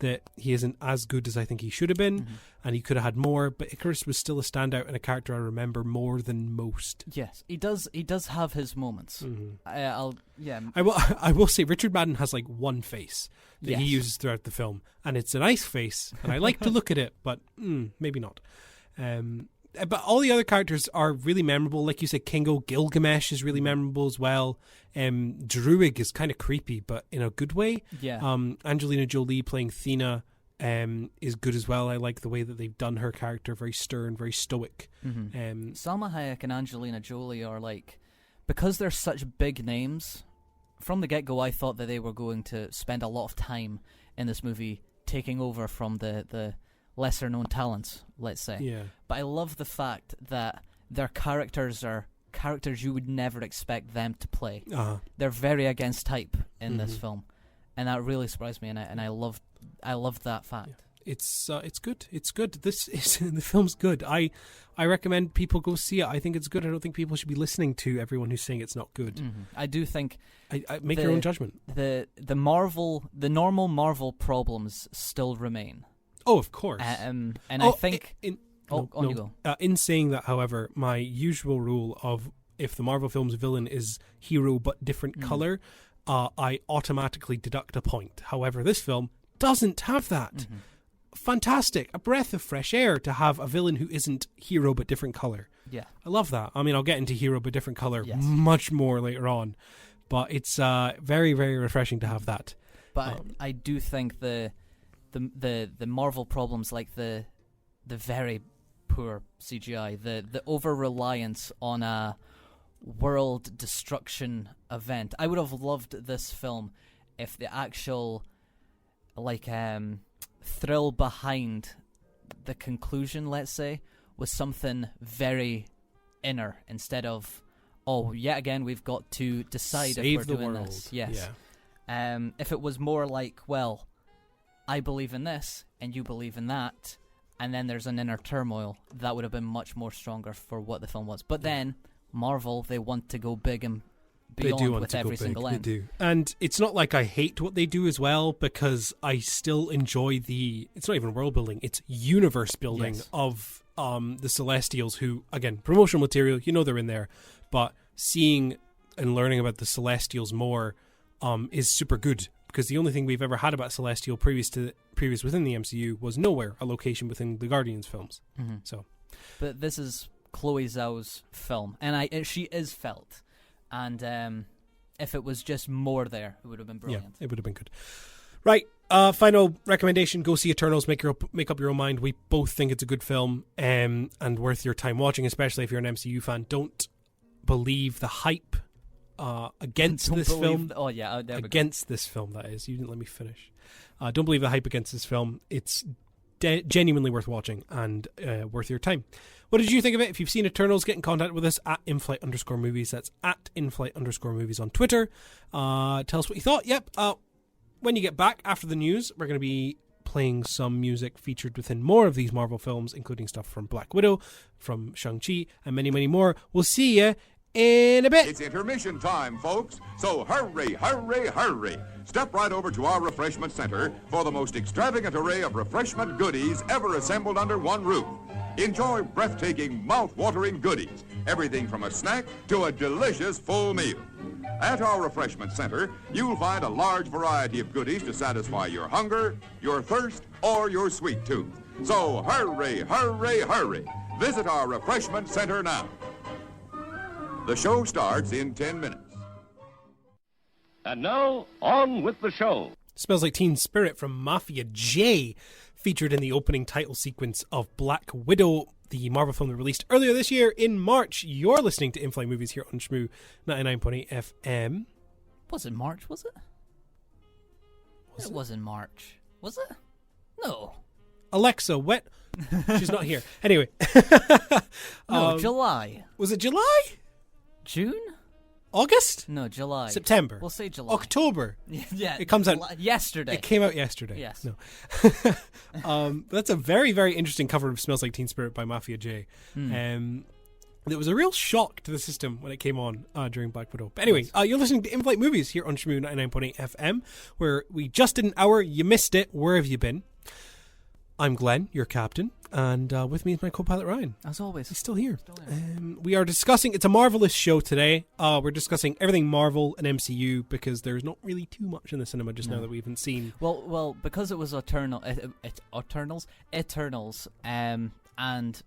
that he isn't as good as I think he should have been, and he could have had more, but Icarus was still a standout and a character I remember more than most. Yes, he does have his moments. I will say Richard Madden has like one face that he uses throughout the film, and it's a nice face, and I like to look at it, but maybe not. But all the other characters are really memorable. Like you said, Kingo, Gilgamesh is really memorable as well. Druig is kind of creepy, but in a good way. Yeah. Angelina Jolie playing Thena is good as well. I like the way that they've done her character, very stern, very stoic. Salma Hayek and Angelina Jolie are like, because they're such big names, from the get-go I thought that they were going to spend a lot of time in this movie taking over from the lesser known talents, let's say. Yeah. But I love the fact that their characters are characters you would never expect them to play. They're very against type in this film, and that really surprised me, and I loved that fact. Yeah. It's good. It's good. The film's good. I recommend people go see it. I think it's good. I don't think people should be listening to everyone who's saying it's not good. I do think I make your own judgment. The normal Marvel problems still remain. Oh, of course. I think... you go. In saying that, however, my usual rule of if the Marvel film's villain is hero but different color, I automatically deduct a point. However, this film doesn't have that. Fantastic. A breath of fresh air to have a villain who isn't hero but different color. Yeah. I love that. I mean, I'll get into hero but different color much more later on. But it's very, very refreshing to have that. But I do think the Marvel problems, like the very poor CGI, the over reliance on a world destruction event. I would have loved this film if the actual thrill behind the conclusion, let's say, was something very inner instead of, yet again we've got to decide Save if we're the doing world. this. Yes. Yeah. If it was more like, well, I believe in this and you believe in that, and then there's an inner turmoil, that would have been much more stronger for what the film was. But then Marvel, they want to go big and beyond with every single end. They do. And it's not like I hate what they do as well, because I still enjoy it's not even world building, it's universe building of the Celestials, who, again, promotional material, they're in there, but seeing and learning about the Celestials more is super good. Because the only thing we've ever had about Celestial previous within the MCU was Nowhere, a location within the Guardians films. So, but this is Chloé Zhao's film, and she is felt. And if it was just more there, it would have been brilliant. Yeah, it would have been good. Right, final recommendation: go see Eternals. Make up your own mind. We both think it's a good film and worth your time watching, especially if you're an MCU fan. Don't believe the hype against this film. Against this film, that is. You didn't let me finish. Don't believe the hype against this film. It's genuinely worth watching and worth your time. What did you think of it? If you've seen Eternals, get in contact with us at inflight_movies. That's at inflight_movies on Twitter. Tell us what you thought. Yep. When you get back after the news, we're going to be playing some music featured within more of these Marvel films, including stuff from Black Widow, from Shang-Chi, and many, many more. We'll see you in a bit. It's intermission time, folks. So hurry, hurry, hurry. Step right over to our refreshment center for the most extravagant array of refreshment goodies ever assembled under one roof. Enjoy breathtaking, mouth-watering goodies. Everything from a snack to a delicious full meal. At our refreshment center, you'll find a large variety of goodies to satisfy your hunger, your thirst, or your sweet tooth. So hurry, hurry, hurry. Visit our refreshment center now. The show starts in 10 minutes. And now, on with the show. Smells Like Teen Spirit from Mafia J, featured in the opening title sequence of Black Widow, the Marvel film that released earlier this year in March. You're listening to In-Flight Movies here on Shmoo 99.8 FM. Was it March, was it? It was in March. Was it? No. Alexa, She's not here. Anyway. No, July. Was it July? June? August? No, July. September. We'll say July. October. Yeah. It comes out yesterday. It came out yesterday. Yes. No. That's a very, very interesting cover of Smells Like Teen Spirit by Mafia J. It was a real shock to the system when it came on during Black Widow. But anyway, you're listening to In-Flight Movies here on Shmoo 99.8 FM, where we just did an hour. You missed it. Where have you been? I'm Glenn, your captain, and with me is my co-pilot Ryan. As always. He's still here. We are discussing, it's a marvelous show today. We're discussing everything Marvel and MCU because there's not really too much in the cinema just now that we haven't seen. Well, because it was Eternals, and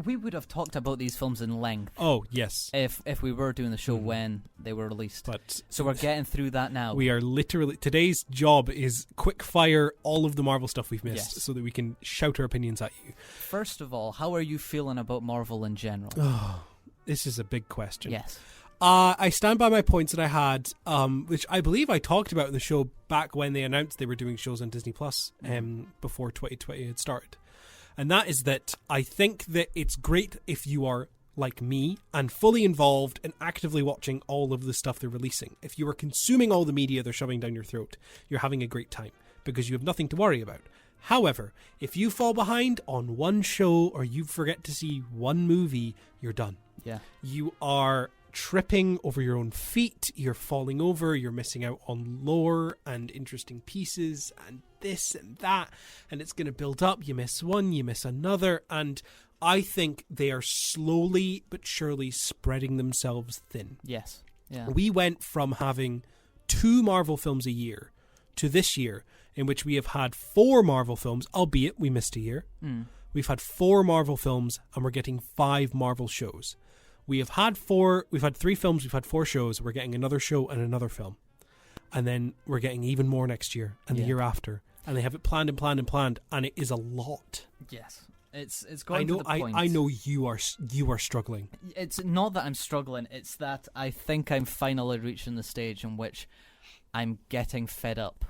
we would have talked about these films in length. Oh, yes. If we were doing the show when they were released. So we're getting through that now. We are literally... Today's job is quick fire all of the Marvel stuff we've missed so that we can shout our opinions at you. First of all, how are you feeling about Marvel in general? Oh, this is a big question. Yes. I stand by my points that I had, which I believe I talked about in the show back when they announced they were doing shows on Disney Plus before 2020 had started. And that is that I think that it's great if you are like me and fully involved and actively watching all of the stuff they're releasing. If you are consuming all the media they're shoving down your throat, you're having a great time because you have nothing to worry about. However, if you fall behind on one show or you forget to see one movie, you're done. Yeah. You are tripping over your own feet, you're falling over, you're missing out on lore and interesting pieces and this and that, and it's going to build up. You miss one, you miss another, and I think they are slowly but surely spreading themselves thin. Yes. Yeah. We went from having 2 Marvel films a year to this year in which we have had 4 Marvel films, albeit we missed a year. We've had 4 Marvel films and we're getting 5 Marvel shows. We've had 3 films, we've had 4 shows, we're getting another show and another film. And then we're getting even more next year and the year after. And they have it planned and planned and planned, and it is a lot. Yes. It's going to the point. I know you are struggling. It's not that I'm struggling, it's that I think I'm finally reaching the stage in which I'm getting fed up.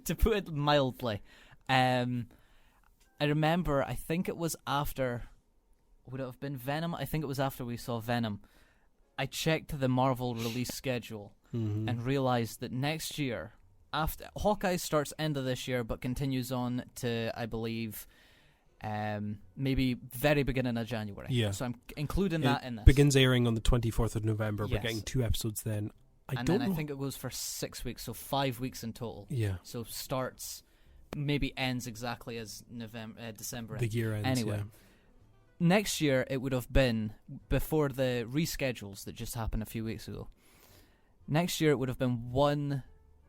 To put it mildly. I remember, I think it was after... Would it have been Venom? I think it was after we saw Venom. I checked the Marvel release schedule and realized that next year, after Hawkeye starts end of this year, but continues on to, I believe, maybe very beginning of January. Yeah. So I'm including that in this. Begins airing on the 24th of November. Yes. We're getting 2 episodes then. I think it goes for 6 weeks, so 5 weeks in total. Yeah. So starts, maybe ends exactly as December. The year ends. Anyway. Yeah. Next year, it would have been, before the reschedules that just happened a few weeks ago, next year it would have been one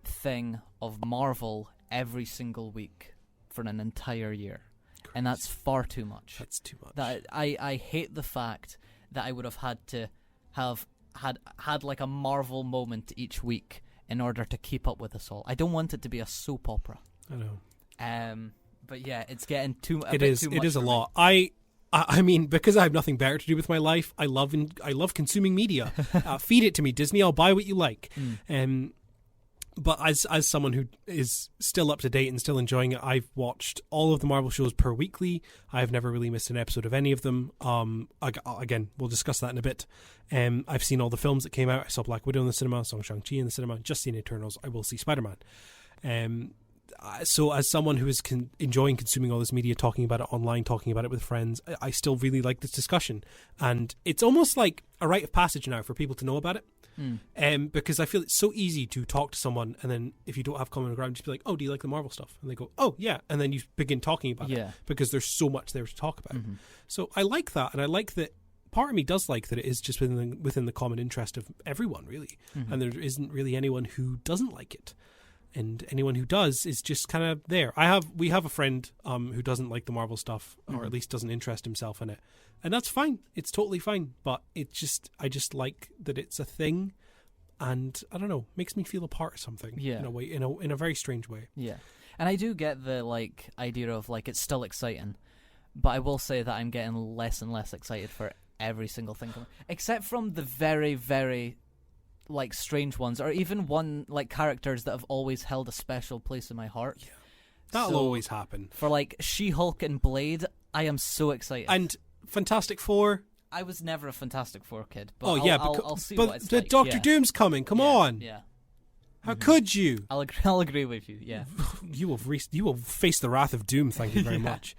thing of Marvel every single week for an entire year. Crazy. And that's far too much. That's too much. That I hate the fact that I would have had to have had like a Marvel moment each week in order to keep up with us all. I don't want it to be a soap opera. I know. But yeah, it's getting too much. It is a lot. I mean, because I have nothing better to do with my life, I love consuming media. Feed it to me, Disney. I'll buy what you like. But as someone who is still up to date and still enjoying it, I've watched all of the Marvel shows per weekly. I've never really missed an episode of any of them. Again, we'll discuss that in a bit. I've seen all the films that came out. I saw Black Widow in the cinema. I saw Shang-Chi in the cinema. Just seen Eternals. I will see Spider-Man. So as someone who is enjoying consuming all this media, talking about it online, talking about it with friends, I still really like this discussion. And it's almost like a rite of passage now for people to know about it. Because I feel it's so easy to talk to someone and then if you don't have common ground, just be like, oh, do you like the Marvel stuff? And they go, oh, yeah. And then you begin talking about it because there's so much there to talk about. So I like that. And I like that. Part of me does like that it is just within the common interest of everyone, really. And there isn't really anyone who doesn't like it. And anyone who does is just kind of there. We have a friend who doesn't like the Marvel stuff, or at least doesn't interest himself in it, and that's fine. It's totally fine. But I just like that it's a thing, and I don't know, makes me feel a part of something. Yeah. In a way, in a very strange way. Yeah, and I do get the idea of it's still exciting, but I will say that I'm getting less and less excited for every single thing, except from the very, very strange ones, or even one characters that have always held a special place in my heart. That'll So, always happen. For like She-Hulk and Blade, I am so excited. And Fantastic Four. I was never a Fantastic Four kid, but I'll see but what it's the like. Doctor Doom's coming. Come on. Yeah. How could you? I'll agree with you. Yeah. You will face the wrath of Doom. Thank you very much.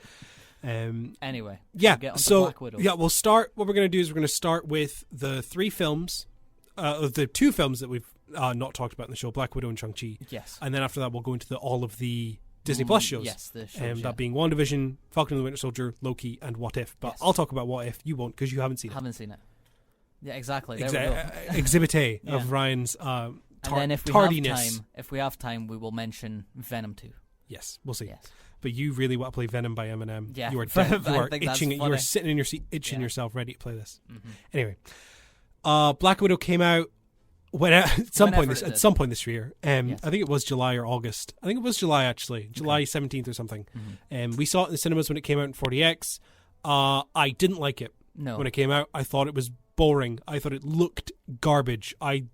Anyway. Yeah. Get on to So Black Widow. yeah, we'll start. What we're going to do is we're going to start with the 3 films, the 2 films that we've not talked about in the show: Black Widow and Shang-Chi. Yes. And then after that, we'll go into all of the Disney Plus shows. Yes, the shows. That being WandaVision, Falcon and the Winter Soldier, Loki, and What If. But Yes. I'll talk about What If. You won't because you haven't seen it. Haven't seen it. Yeah, exactly. There we go. Exhibit A Yeah. of Ryan's And then if we have time, we will mention Venom 2. Yes, we'll see. Yes. But you really want to play Venom by Eminem. Yeah. You are, I you are think that's itching. You are funny. sitting in your seat, itching Yeah. yourself, ready to play this. Mm-hmm. Anyway, Black Widow came out at some point this year. Yes. I think it was July or August. I think it was July actually, July 17th or something. Mm-hmm. We saw it in the cinemas when it came out in 40X. I didn't like it No. when it came out. I thought it was boring. I thought it looked garbage. I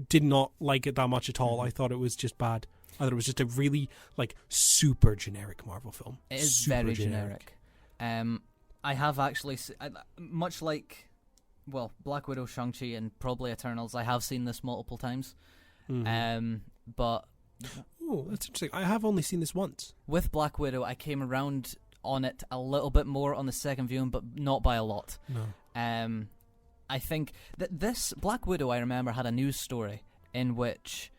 did not like it that much at all. I thought it was just bad. I thought it was just a really super generic Marvel film. It is Super very generic. I have actually, much like, Black Widow, Shang-Chi, and probably Eternals, I have seen this multiple times. But Oh, that's interesting. I have only seen this once. with Black Widow, I came around on it a little bit more on the second viewing, but not by a lot. No. I think that this Black Widow, I remember, had a news story in which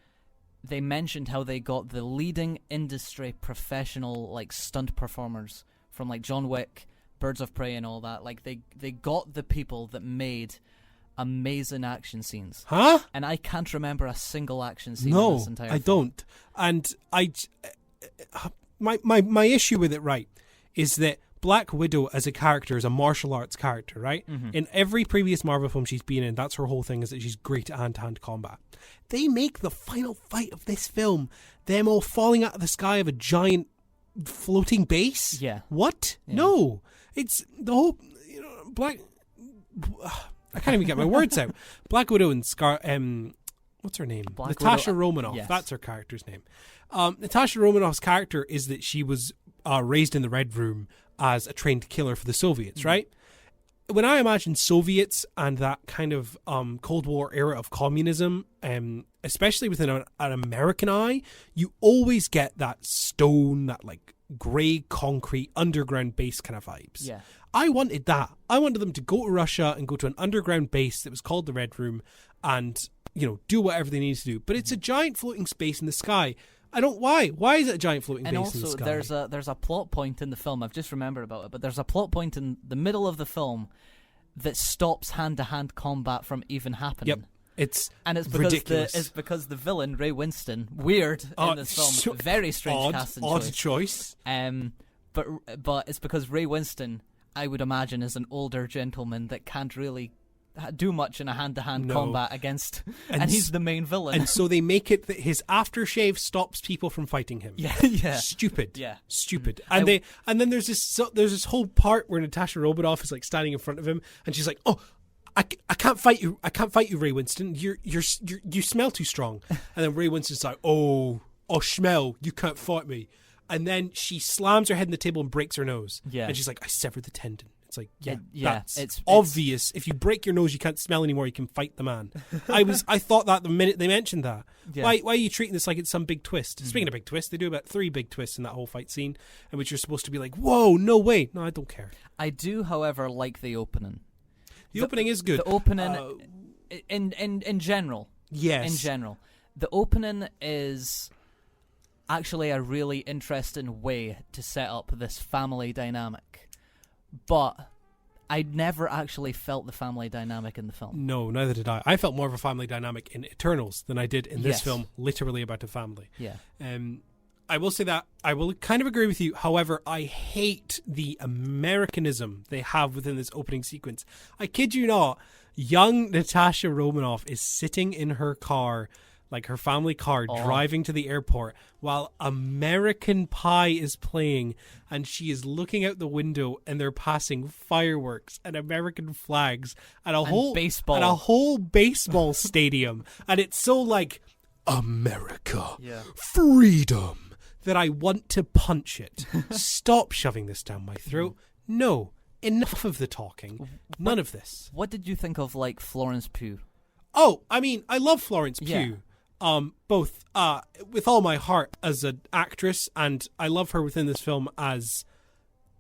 they mentioned how they got the leading industry professional stunt performers from John Wick, Birds of Prey, and all that. They got the people that made amazing action scenes. Huh? And I can't remember a single action scene in No, this entire I film. don't. And my issue with it, right, is that Black Widow as a character is a martial arts character, right? Mm-hmm. In every previous Marvel film she's been in, that's her whole thing, is that she's great at hand-to-hand combat. They make the final fight of this film them all falling out of the sky of a giant floating base. Yeah. What? Yeah. No. It's the whole Black. I can't even get my words out. Black Widow and what's her name? Black Natasha Widow, Romanoff. yes. That's her character's name. Natasha Romanoff's character is that she was raised in the Red Room as a trained killer for the Soviets, right? When I imagine Soviets and that kind of Cold War era of communism, especially within an American eye, you always get that stone, that grey concrete underground base kind of vibes. Yeah. I wanted that. I wanted them to go to Russia and go to an underground base that was called the Red Room and, do whatever they needed to do. But it's a giant floating space in the sky. Why? Why is it a giant floating And base in the also, sky? there's a plot point in the film. I've just remembered about it, but there's a plot point in the middle of the film that stops hand-to-hand combat from even happening. Yep. It's It's because the villain Ray Winston, weird in this film, very strange casting odd choice. But it's because Ray Winston, I would imagine, is an older gentleman that can't really do much in a hand-to-hand combat against, and he's the main villain. And so they make it that his aftershave stops people from fighting him. Yeah. Stupid. Yeah. Stupid. And then there's this whole part where Natasha Romanoff is standing in front of him, and she's like, "Oh, I can't fight you. I can't fight you, Ray Winston. You smell too strong." And then Ray Winston's like, "Oh, smell. You can't fight me." And then she slams her head in the table and breaks her nose. Yeah. And she's like, "I severed the tendon." It's like, that's it's obvious. If you break your nose, you can't smell anymore. You can fight the man. I thought that the minute they mentioned that. Yeah. Why are you treating this like it's some big twist? Speaking of big twist, they do about 3 big twists in that whole fight scene, in which you're supposed to be like, whoa, no way. No, I don't care. I do, however, like the opening. The opening is good. The opening, in general. Yes. In general. The opening is actually a really interesting way to set up this family dynamic. But I never actually felt the family dynamic in the film. No, neither did I. I felt more of a family dynamic in Eternals than I did in this Yes. film, literally about a family. Yeah. I will say that I will kind of agree with you. However, I hate the Americanism they have within this opening sequence. I kid you not, young Natasha Romanoff is sitting in her car, her family car, driving to the airport while American Pie is playing, and she is looking out the window and they're passing fireworks and American flags and a whole baseball stadium, and it's so America, freedom. that I want to punch it. Stop shoving this down my throat. No, enough of the talking. None of this. What did you think of, like, Florence Pugh? Oh, I mean, I love Florence Pugh. Both with all my heart as an actress, and I love her within this film as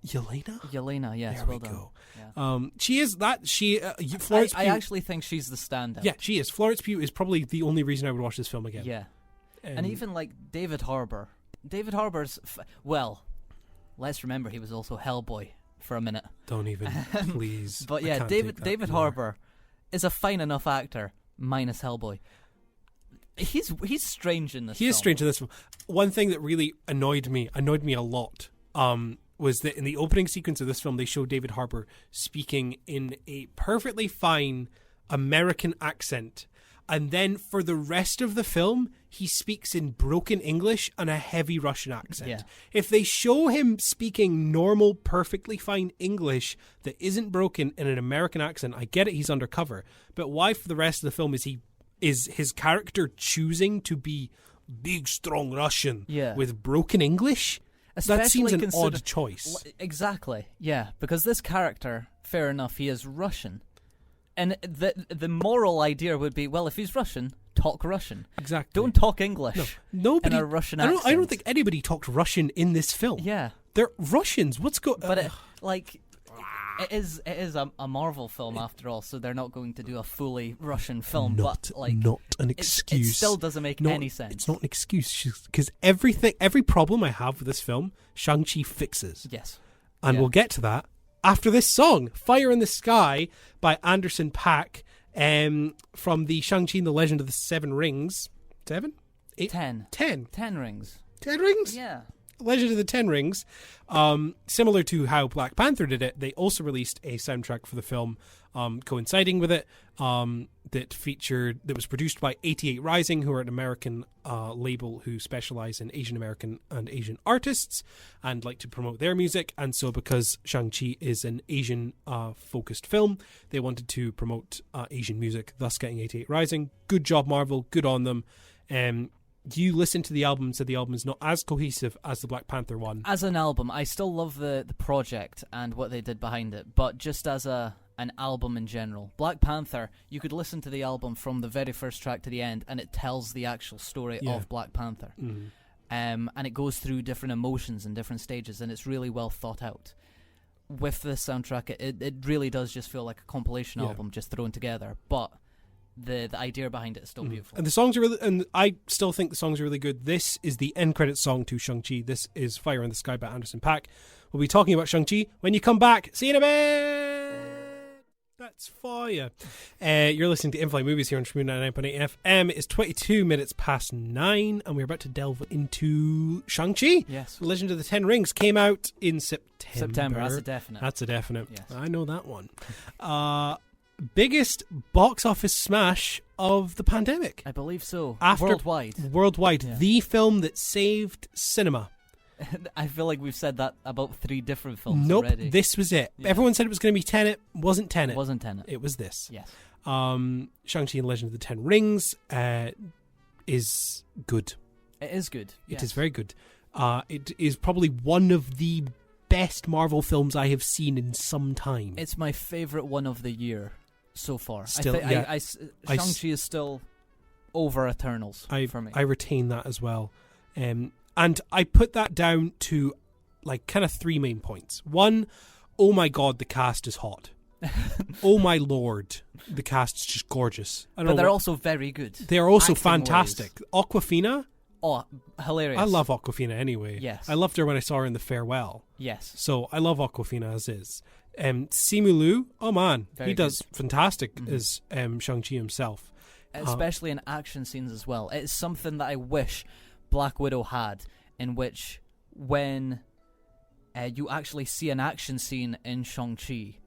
Yelena. Yelena, yes, There well we done. go. Yeah. She is that. Florence I Pugh. actually think she's the standout. Yeah, she is. Florence Pugh is probably the only reason I would watch this film again. Yeah. And even, like, David Harbour. David Harbour's... well, let's remember he was also Hellboy for a minute. Don't even, please. But I yeah, can't David take that more. Harbour is a fine enough actor, minus Hellboy. He's strange in this He film. is strange in this film. One thing that really annoyed me a lot, was that in the opening sequence of this film, they show David Harbour speaking in a perfectly fine American accent. And then for the rest of the film, he speaks in broken English and a heavy Russian accent. Yeah. If they show him speaking normal, perfectly fine English that isn't broken in an American accent, I get it, he's undercover. But why for the rest of the film is his character choosing to be big, strong Russian with broken English? That seems an odd choice. Exactly, yeah. Because this character, fair enough, he is Russian. And the moral idea would be, well, if he's Russian, talk Russian. Exactly. Don't talk English. No, nobody. In a Russian I accent. don't think anybody talked Russian in this film. Yeah. They're Russians. What's going? But it is a Marvel film after all, so they're not going to do a fully Russian film. Not an excuse. It still doesn't make any sense. It's not an excuse because every problem I have with this film, Shang-Chi fixes. Yes. And we'll get to that after this song, Fire in the Sky by Anderson .Paak, from the Shang-Chi and the Legend of the Seven Rings. 7? 8? 10. 10. 10 rings. 10 rings? Yeah. Legend of the Ten Rings. Similar to how Black Panther did it, they also released a soundtrack for the film coinciding with it that was produced by 88 Rising, who are an American label who specialize in Asian American and Asian artists and like to promote their music. And so because Shang-Chi is an Asian focused film, they wanted to promote Asian music, thus getting 88 Rising. Good job, Marvel. Good on them. You listened to the album and said the album is not as cohesive as the Black Panther one. As an album, I still love the project and what they did behind it, but just as an album in general. Black Panther, you could listen to the album from the very first track to the end, and it tells the actual story of Black Panther. Mm. And it goes through different emotions and different stages, and it's really well thought out. With this soundtrack, it really does just feel like a compilation album just thrown together, but the idea behind it is still beautiful. And the songs are really, and I still think the songs are really good. This is the end credits song to Shang-Chi. This is Fire in the Sky by Anderson .Paak. We'll be talking about Shang-Chi when you come back. See you in a bit. That's fire. You're listening to In-Flight Movies here on Shmoo 99.8 FM. It's 22 minutes past 9, and we're about to delve into Shang-Chi. Yes. Legend of the Ten Rings came out in September. That's a definite. That's a definite. Yes. I know that one. Biggest box office smash of the pandemic. I believe so. After Worldwide. Yeah. The film that saved cinema. I feel like we've said that about 3 different films Nope, already. this was it. Yeah. Everyone said it was going to be Tenet. Wasn't Tenet. It wasn't Tenet. It was this. Yes. Shang-Chi and Legend of the Ten Rings is good. It is good. It is very good. It is probably one of the best Marvel films I have seen in some time. It's my favourite one of the year so far. Still, Shang-Chi is still over Eternals for me. I retain that as well. And I put that down to like kind of 3 main points. 1, oh my god, the cast is hot. Oh my lord, the cast is just gorgeous. But they're also very good. They're also Acting-wise. fantastic. Awkwafina. Oh, hilarious. I love Awkwafina anyway. Yes. I loved her when I saw her in The Farewell. Yes. So I love Awkwafina as is. Simu Liu, oh man, Very he does good. fantastic as Shang-Chi himself. Especially in action scenes as well. It's something that I wish Black Widow had, in which when you actually see an action scene in Shang-Chi,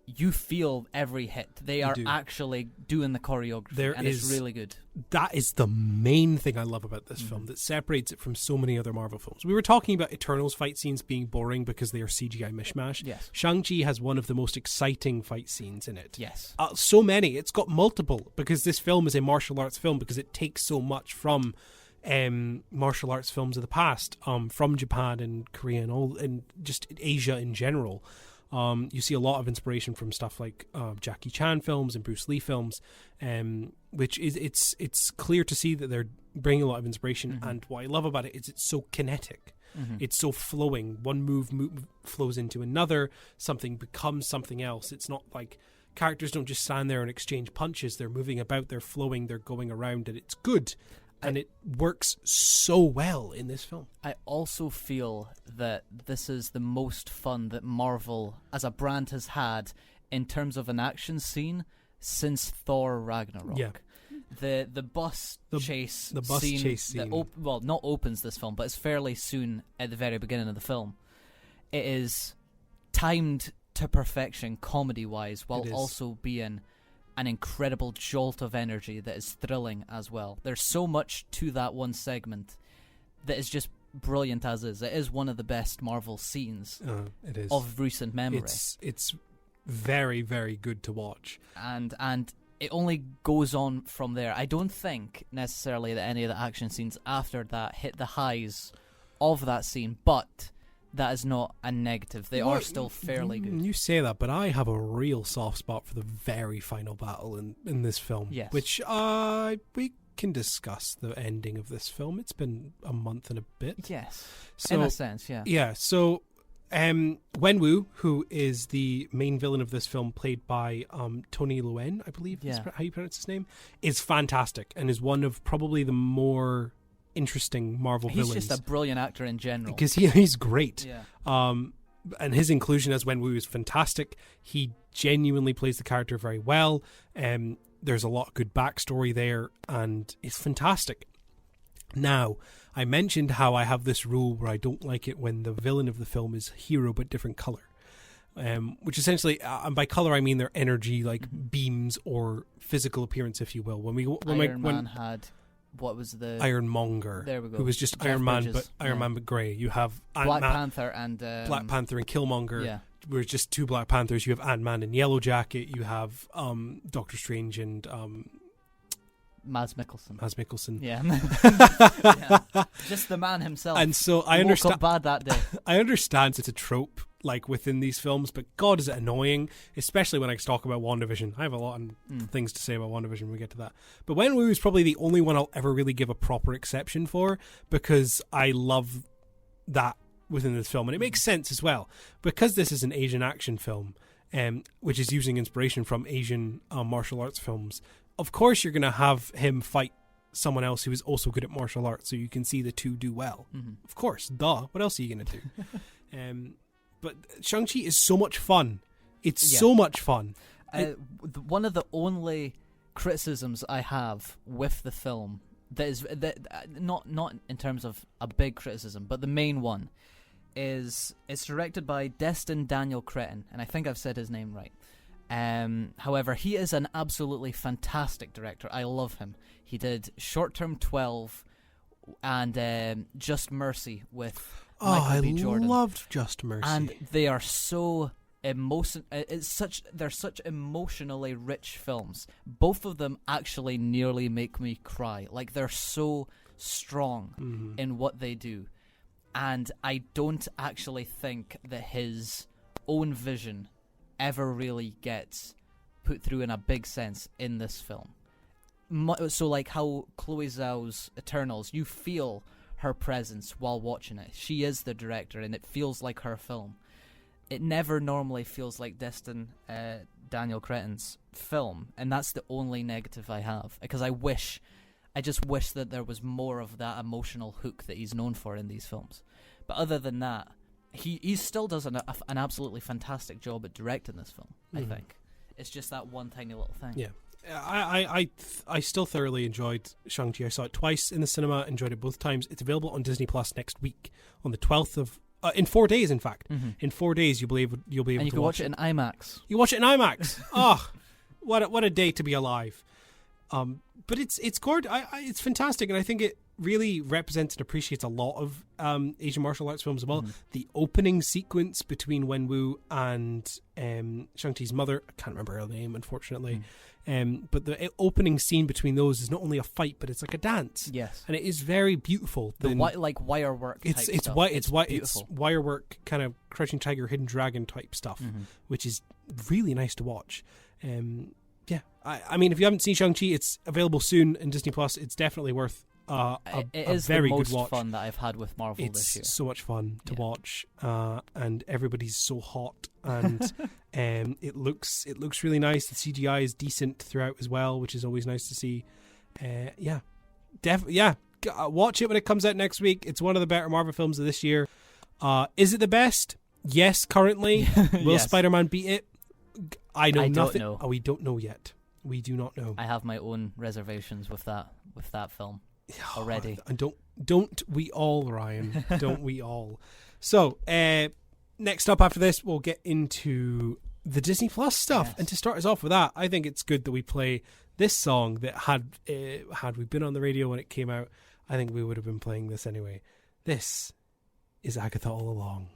you feel every hit. They are actually doing the choreography, it's really good. That is the main thing I love about this film that separates it from so many other Marvel films. We were talking about Eternals fight scenes being boring because they are CGI mishmash. Yes. Shang-Chi has one of the most exciting fight scenes in it. Yes. So many. It's got multiple because this film is a martial arts film because it takes so much from martial arts films of the past, from Japan and Korea and just Asia in general. You see a lot of inspiration from stuff like Jackie Chan films and Bruce Lee films, which is it's clear to see that they're bringing a lot of inspiration. And what I love about it is it's so kinetic. It's so flowing. One move flows into another. Something becomes something else. It's not like characters don't just stand there and exchange punches. They're moving about. They're flowing. They're going around, and it's good. And it works so well in this film. I also feel that this is the most fun that Marvel as a brand has had in terms of an action scene since Thor Ragnarok. Yeah. The bus chase the bus scene, chase scene. That not opens this film, but it's fairly soon at the very beginning of the film. It is timed to perfection comedy-wise, while also being an incredible jolt of energy that is thrilling as well. There's so much to that one segment that is just brilliant as is. It is one of the best Marvel scenes it is. of recent memory. It's very, very good to watch. And it only goes on from there. I don't think necessarily that any of the action scenes after that hit the highs of that scene, but that is not a negative. They are still fairly good. You say that, but I have a real soft spot for the very final battle in this film. Yes. Which we can discuss the ending of this film. It's been a month and a bit. Yes. So, in a sense, yeah. Yeah, so Wenwu, who is the main villain of this film, played by Tony Leung, I believe is how you pronounce his name, is fantastic and is one of probably the more interesting Marvel villains. He's just a brilliant actor in general. Because he's great. Yeah. And his inclusion as Wenwu is fantastic. He genuinely plays the character very well. There's a lot of good backstory there, and it's fantastic. Now, I mentioned how I have this rule where I don't like it when the villain of the film is hero but different color. Which essentially, and by color I mean their energy, like beams or physical appearance, if you will. Iron Man had... What was the Ironmonger? There we go. Who was just Jeff Iron Man, Bridges. but Iron Man but grey. You have Black Ant-Man, Panther and Killmonger. Yeah. We're just two Black Panthers. You have Ant-Man and Yellow Jacket. You have Doctor Strange and Mads Mikkelsen. Yeah. Yeah. Just the man himself. And so I woke understand. up bad that day. I understand it's a trope, like within these films, but God, is it annoying, especially when I talk about WandaVision. I have a lot of things to say about WandaVision when we get to that. But Wenwu is probably the only one I'll ever really give a proper exception for, because I love that within this film, and it makes sense as well, because this is an Asian action film, which is using inspiration from Asian martial arts films. Of course, you're going to have him fight someone else who is also good at martial arts, so you can see the two do well. Of course, duh. What else are you going to do? But Shang-Chi is so much fun. It's so much fun. One of the only criticisms I have with the film, that not in terms of a big criticism, but the main one, is it's directed by Destin Daniel Cretton, and I think I've said his name right. However, he is an absolutely fantastic director. I love him. He did Short Term 12 and Just Mercy with Michael B. Jordan. I loved Just Mercy. And they are so they're such emotionally rich films. Both of them actually nearly make me cry. Like, they're so strong in what they do. And I don't actually think that his own vision ever really gets put through in a big sense in this film. So like how Chloé Zhao's Eternals, you feel her presence while watching it. She is the director and it feels like her film. It never normally feels like Destin Daniel Cretton's film, and that's the only negative I have, because I just wish that there was more of that emotional hook that he's known for in these films. But other than that, he still does an absolutely fantastic job at directing this film, I think. It's just that one tiny little thing. Yeah. I still thoroughly enjoyed Shang-Chi. I saw it twice in the cinema, enjoyed it both times. It's available on Disney Plus next week on the 12th of... in 4 days, in fact. In 4 days, you'll be able and you to can watch it in IMAX. You watch it in IMAX. Oh, what a day to be alive. But it's gorgeous. It's fantastic, and I think it really represents and appreciates a lot of Asian martial arts films as well. The opening sequence between Wenwu and Shang-Chi's mother, I can't remember her name, unfortunately. But the opening scene between those is not only a fight, but it's like a dance. Yes, and it is very beautiful. Like wire work. It's wire work, kind of Crouching Tiger, Hidden Dragon type stuff, which is really nice to watch. Yeah, I mean, if you haven't seen Shang-Chi, it's available soon in Disney Plus. It's definitely worth it is very the most good watch. fun that I've had with Marvel this year. It's so much fun to watch, and everybody's so hot, and it looks really nice. The CGI is decent throughout as well, which is always nice to see. Watch it when it comes out next week. It's one of the better Marvel films of this year. Is it the best? Yes, currently. Will Spider-Man beat it? I know nothing. Don't know. Oh, we don't know yet. We do not know. I have my own reservations with that film already. And don't we all, Ryan? Don't we all? So, next up after this, we'll get into the Disney Plus stuff. Yes. And to start us off with that, I think it's good that we play this song that had we been on the radio when it came out, I think we would have been playing this anyway. This is Agatha All Along.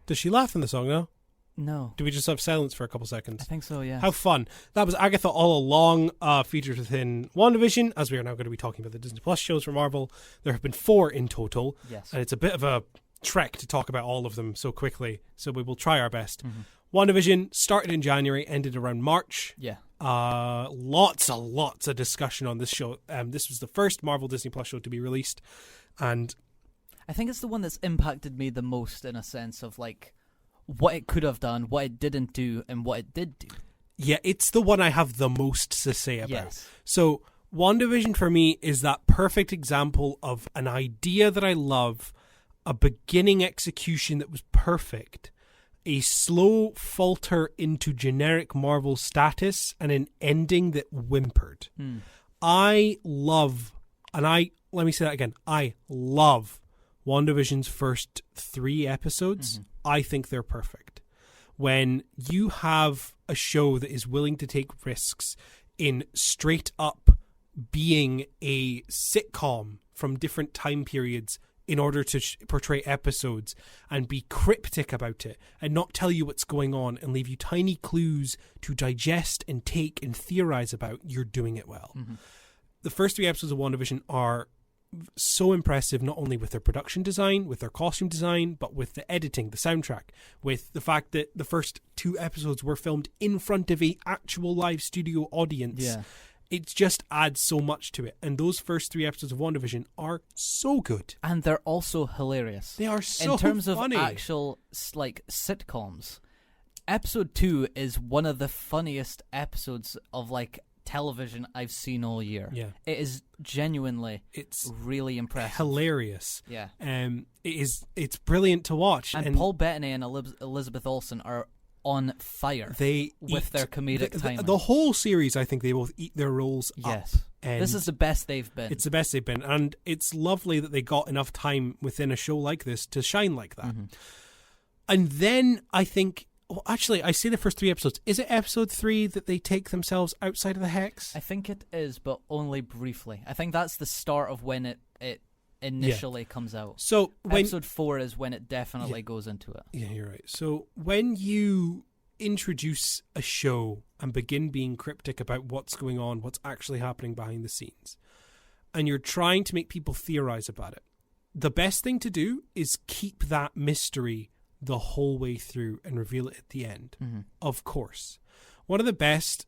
Does she laugh in the song now? No. Do we just have silence for a couple seconds? I think so, yeah. How fun. That was Agatha All Along, featured within WandaVision, as we are now going to be talking about the Disney Plus shows for Marvel. There have been 4 in total. Yes. And it's a bit of a trek to talk about all of them so quickly, so we will try our best. WandaVision started in January, ended around March. Yeah. Lots of discussion on this show. This was the first Marvel Disney Plus show to be released, and I think it's the one that's impacted me the most in a sense of like what it could have done, what it didn't do, and what it did do. Yeah, it's the one I have the most to say about. Yes. So WandaVision for me is that perfect example of an idea that I love, a beginning execution that was perfect, a slow falter into generic Marvel status, and an ending that whimpered. I love, let me say that again, I love WandaVision's first 3 episodes. I think they're perfect. When you have a show that is willing to take risks in straight up being a sitcom from different time periods in order to portray episodes and be cryptic about it and not tell you what's going on and leave you tiny clues to digest and take and theorize about, you're doing it well. The first 3 episodes of WandaVision are so impressive, not only with their production design, with their costume design, but with the editing, the soundtrack, with the fact that the first 2 episodes were filmed in front of a actual live studio audience. Yeah. It just adds so much to it. And those first 3 episodes of WandaVision are so good. And they're also hilarious. They are so funny. In terms of actual like sitcoms, episode 2 is one of the funniest episodes of like television I've seen all year. Yeah. It is genuinely, it's really impressive. Hilarious. Yeah. It's brilliant to watch. And Paul Bettany and Elizabeth Olsen are on fire with their comedic timing. The whole series, I think they both eat their roles up. And this is the best they've been. It's the best they've been. And it's lovely that they got enough time within a show like this to shine like that. And then I think, well, actually, I say the first 3 episodes. Is it episode 3 that they take themselves outside of the Hex? I think it is, but only briefly. I think that's the start of when it initially comes out. So episode 4 is when it definitely goes into it. Yeah, you're right. So when you introduce a show and begin being cryptic about what's going on, what's actually happening behind the scenes, and you're trying to make people theorize about it, the best thing to do is keep that mystery the whole way through and reveal it at the end. Of course. One of the best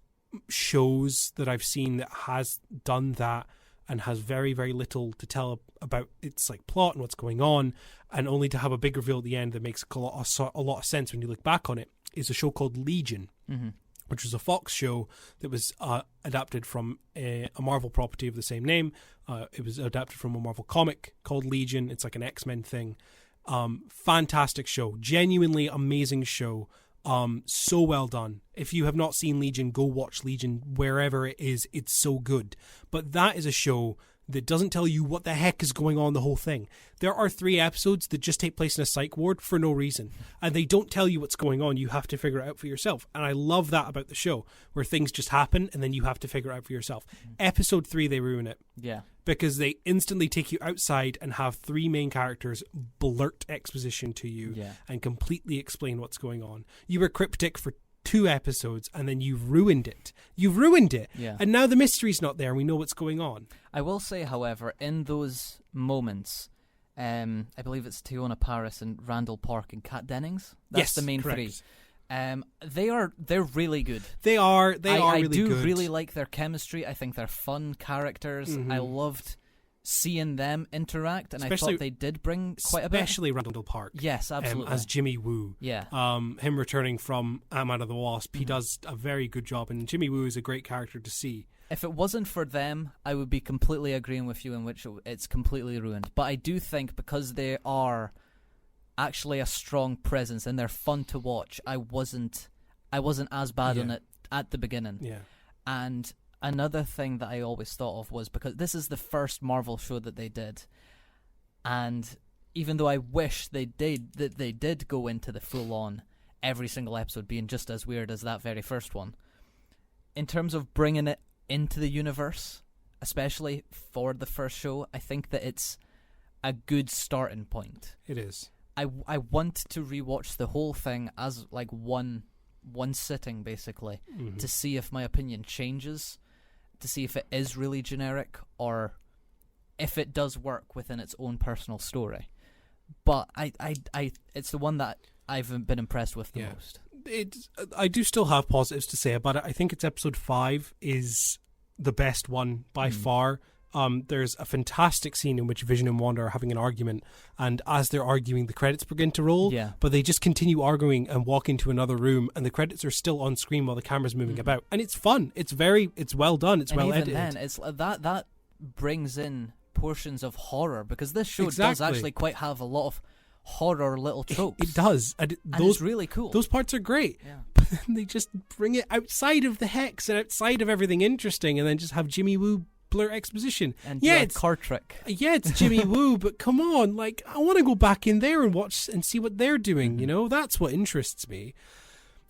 shows that I've seen that has done that and has very, very little to tell about its like plot and what's going on, and only to have a big reveal at the end that makes a lot of sense when you look back on it, is a show called Legion, which was a Fox show that was adapted from a Marvel property of the same name. It was adapted from a Marvel comic called Legion. It's like an X-Men thing. Fantastic show, genuinely amazing show. So well done. If you have not seen Legion, go watch Legion wherever it is. It's so good. But that is a show that doesn't tell you what the heck is going on the whole thing. There are 3 episodes that just take place in a psych ward for no reason, and they don't tell you what's going on. You have to figure it out for yourself, and I love that about the show, where things just happen and then you have to figure it out for yourself. Episode 3, they ruin it. Yeah. Because they instantly take you outside and have 3 main characters blurt exposition to you and completely explain what's going on. You were cryptic for 2 episodes and then you've ruined it. You've ruined it. Yeah. And now the mystery's not there and we know what's going on. I will say, however, in those moments, I believe it's Tiona Paris and Randall Park and Kat Dennings. That's the main correct. 3. They're really good. They are really I good. do really like their chemistry. I think they're fun characters. I loved seeing them interact, and I thought they did bring quite a bit. Especially Randall Park. Yes, absolutely. As Jimmy Woo. Yeah. Him returning from Ant-Man and the Wasp, he does a very good job, and Jimmy Woo is a great character to see. If it wasn't for them, I would be completely agreeing with you in which it's completely ruined. But I do think because they are actually a strong presence and they're fun to watch, I wasn't as bad on it at the beginning. Yeah. And another thing that I always thought of was, because this is the first Marvel show that they did, and even though I wish they did go into the full on every single episode being just as weird as that very first one, in terms of bringing it into the universe, especially for the first show, I think that it's a good starting point. It is. I want to rewatch the whole thing as like one sitting, basically, to see if my opinion changes, to see if it is really generic or if it does work within its own personal story. But I it's the one that I've been impressed with the most. I do still have positives to say about it. I think it's episode 5 is the best one by far. There's a fantastic scene in which Vision and Wanda are having an argument, and as they're arguing, the credits begin to roll, but they just continue arguing and walk into another room, and the credits are still on screen while the camera's moving about, and it's fun. It's well done. It's well edited. And then it's that brings in portions of horror, because this show does actually quite have a lot of horror little tropes. It does, and it's really cool. Those parts are great, but then they just bring it outside of the hex and outside of everything interesting, and then just have Jimmy Woo blur exposition. And it's card trick. Yeah, it's Jimmy Woo, but come on, like, I want to go back in there and watch and see what they're doing. You know, that's what interests me.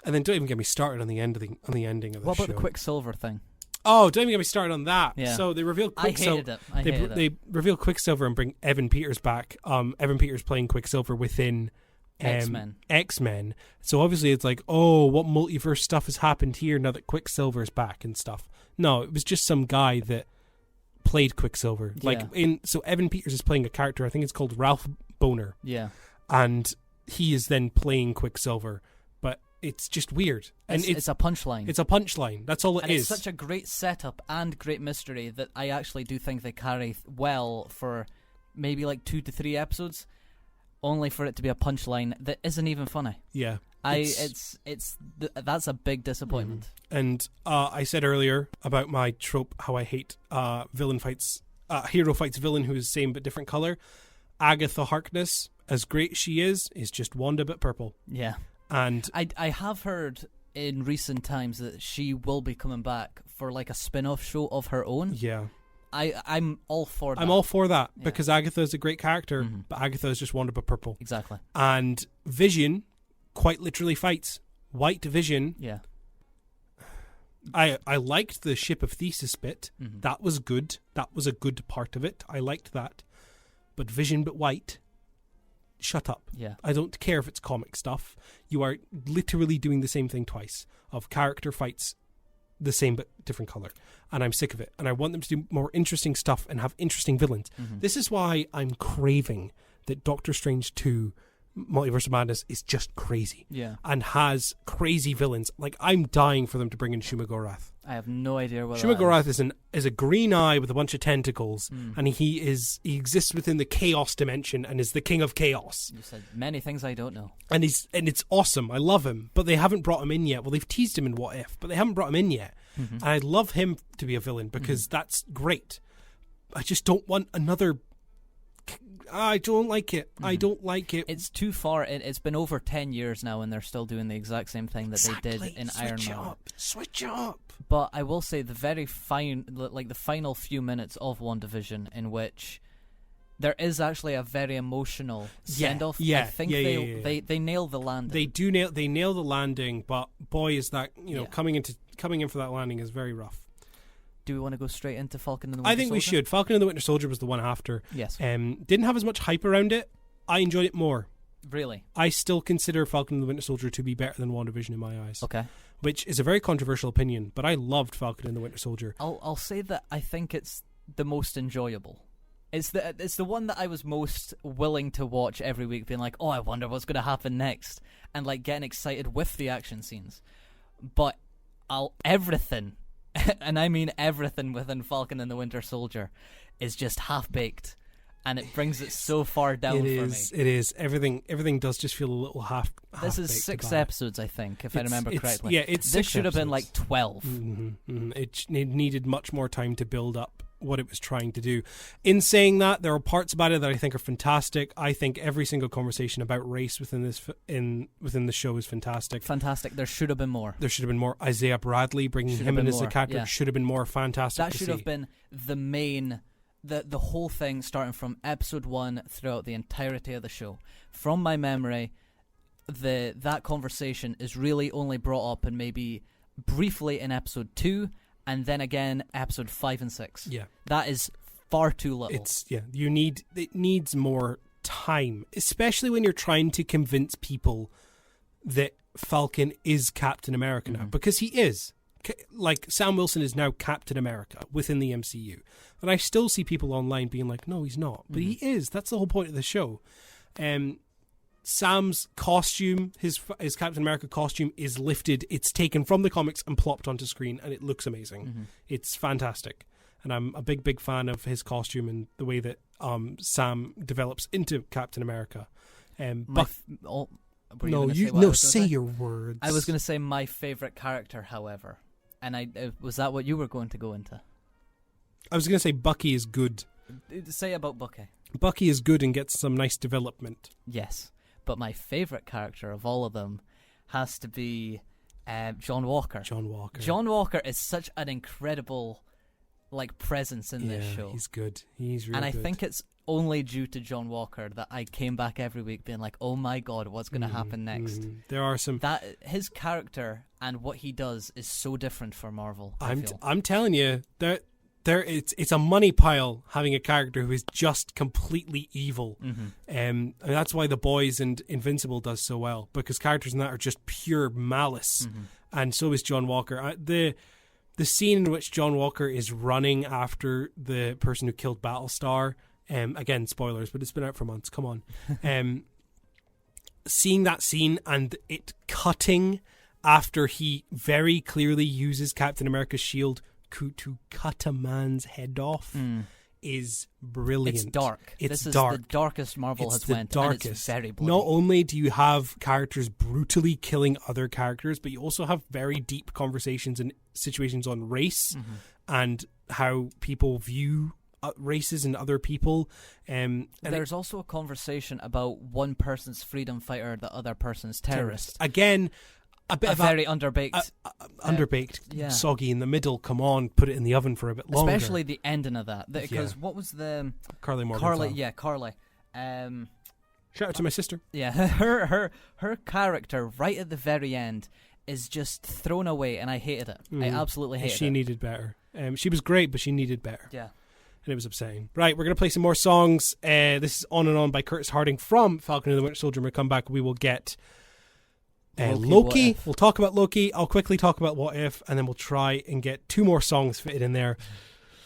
And then don't even get me started on the ending of the show. What about the Quicksilver thing? Oh, don't even get me started on that. Yeah. So they reveal Quicksilver. I hated it. They reveal Quicksilver and bring Evan Peters back. Evan Peters playing Quicksilver within X-Men. So obviously it's like, oh, what multiverse stuff has happened here now that Quicksilver's back and stuff. No, it was just some guy that played Quicksilver. So Evan Peters is playing a character, I think it's called Ralph Boner. Yeah. And he is then playing Quicksilver. But it's just weird. And it's a punchline. It's a punchline. That's all it is. It's such a great setup and great mystery that I actually do think they carry well for maybe like 2 to 3 episodes, only for it to be a punchline that isn't even funny. Yeah. That's a big disappointment. And I said earlier about my trope, how I hate hero fights villain who is same but different color. Agatha Harkness, as great as she is just Wanda but purple. Yeah. And I have heard in recent times that she will be coming back for like a spin-off show of her own. Yeah. I'm all for that. I'm all for that because Agatha is a great character, but Agatha is just Wanda but purple. Exactly. And Vision quite literally fights. White Vision. Yeah. I liked the Ship of Theseus bit. That was good. That was a good part of it. I liked that. But Vision but white, shut up. Yeah. I don't care if it's comic stuff. You are literally doing the same thing twice. Of character fights the same but different color. And I'm sick of it. And I want them to do more interesting stuff and have interesting villains. This is why I'm craving that Doctor Strange 2 Multiverse of Madness is just crazy. Yeah. And has crazy villains. Like, I'm dying for them to bring in Shuma Gorath. I have no idea what Shuma Gorath is a green eye with a bunch of tentacles, and he exists within the chaos dimension and is the king of chaos. You said many things I don't know. And it's awesome. I love him, but they haven't brought him in yet. Well, they've teased him in What If, but they haven't brought him in yet. And I love him to be a villain because that's great. I just don't want another I don't like it. I don't like it. It's too far. It's been over 10 years now, and they're still doing the exact same thing that they did in Iron Man. Switch up. But I will say the very the final few minutes of WandaVision, in which there is actually a very emotional send-off. I think they nail the landing. They nail the landing, but boy, is that coming in for that landing is very rough. Do we want to go straight into Falcon and the Winter Soldier? I think we should. Falcon and the Winter Soldier was the one after. Yes. Didn't have as much hype around it. I enjoyed it more. Really? I still consider Falcon and the Winter Soldier to be better than WandaVision in my eyes. Okay. Which is a very controversial opinion, but I loved Falcon and the Winter Soldier. I'll say that I think it's the most enjoyable. It's the one that I was most willing to watch every week, being like, oh, I wonder what's going to happen next, and like getting excited with the action scenes. But everything, and I mean everything within Falcon and the Winter Soldier, is just half-baked, and it brings it so far down for me. It is. Everything does just feel a little half-baked. This is 6 episodes, I think, if I remember correctly. Yeah, it's this 6 should have been episodes. like 12. It needed much more time to build up what it was trying to do. In saying that, there are parts about it that I think are fantastic. I think every single conversation about race within the show is fantastic. Fantastic. There should have been more. There should have been more. Isaiah Bradley, bringing him in as a character, should have been more fantastic. That should have been the main, the whole thing, starting from episode 1 throughout the entirety of the show. From my memory, that conversation is really only brought up and maybe briefly in episode 2, and then again episode 5 and 6. Yeah, that is far too little. It needs more time, especially when you're trying to convince people that Falcon is Captain America now, because he is. Like, Sam Wilson is now Captain America within the MCU, and I still see people online being like, no, he's not, but he is. That's the whole point of the show. Sam's costume, his Captain America costume, is lifted. It's taken from the comics and plopped onto screen, and it looks amazing. It's fantastic, and I'm a big fan of his costume and the way that Sam develops into Captain America. Say your words. I was going to say my favorite character, however, and was that what you were going to go into? I was going to say Bucky is good. Say about Bucky. Bucky is good and gets some nice development. Yes. But my favourite character of all of them has to be John Walker. John Walker is such an incredible presence in this show. He's good. He's really good. And I think it's only due to John Walker that I came back every week being like, oh my god, what's going to happen next? There are some... His character and what he does is so different for Marvel. I'm telling you, it's a money pile having a character who is just completely evil. And that's why The Boys and Invincible does so well, because characters in that are just pure malice. And so is John Walker. The scene in which John Walker is running after the person who killed Battlestar, again, spoilers, but it's been out for months, come on. Seeing that scene and it cutting after he very clearly uses Captain America's shield to cut a man's head off is brilliant. It's dark. This is the darkest Marvel has went, and it's very bloody. Not only do you have characters brutally killing other characters, but you also have very deep conversations and situations on race and how people view races and other people. And there's also a conversation about one person's freedom fighter, the other person's terrorist. Again, a very underbaked, soggy in the middle. Come on, put it in the oven for a bit longer. Especially the ending of that, because what was the Carly Morgan? Carly. Shout out to my sister. Yeah, her character right at the very end is just thrown away, and I hated it. I absolutely hated it. She needed better. She was great, but she needed better. Yeah. And it was upsetting. Right, we're going to play some more songs. This is On and On by Curtis Harding from Falcon and the Winter Soldier. When we come back, we will get Loki. We'll talk about Loki. I'll quickly talk about What If, and then we'll try and get 2 more songs fitted in there.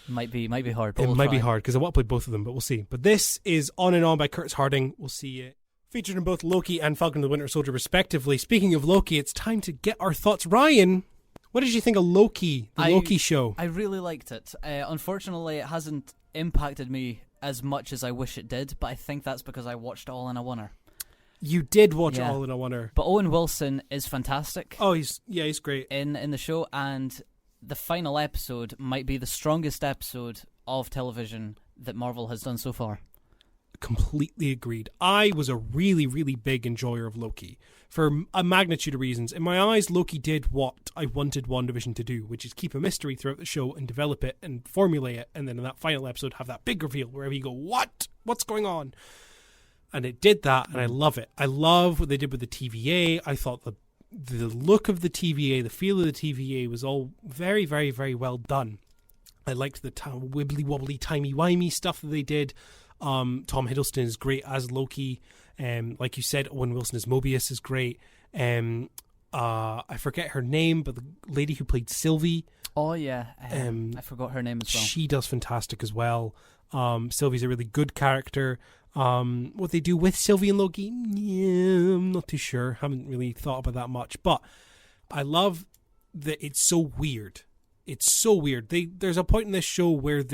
Might be hard. But it might be hard because I want to play both of them, but we'll see. But this is On and On by Curtis Harding. We'll see you. Featured in both Loki and Falcon and the Winter Soldier, respectively. Speaking of Loki, it's time to get our thoughts. Ryan, what did you think of Loki, Loki show? I really liked it. Unfortunately, it hasn't impacted me as much as I wish it did, but I think that's because I watched it all in a oneer. You did watch it all in a oneer. But Owen Wilson is fantastic. Oh, he's great. In the show, and the final episode might be the strongest episode of television that Marvel has done so far. completely agreed. I was a really, really big enjoyer of Loki for a magnitude of reasons. In my eyes, Loki did what I wanted WandaVision to do, which is keep a mystery throughout the show and develop it and formulate it, and then in that final episode have that big reveal wherever you go, what? What's going on? And it did that, and I love it. I love what they did with the TVA. I thought the look of the TVA, the feel of the TVA was all very, very, very well done. I liked the wibbly-wobbly, timey-wimey stuff that they did. Tom Hiddleston is great as Loki. Like you said, Owen Wilson as Morbius is great. I forget her name, but the lady who played Sylvie. Oh, yeah. I forgot her name as well. She does fantastic as well. Sylvie's a really good character. What they do with Sylvie and Loki, yeah, I'm not too sure. Haven't really thought about that much. But I love that it's so weird. It's so weird. There's a point in this show where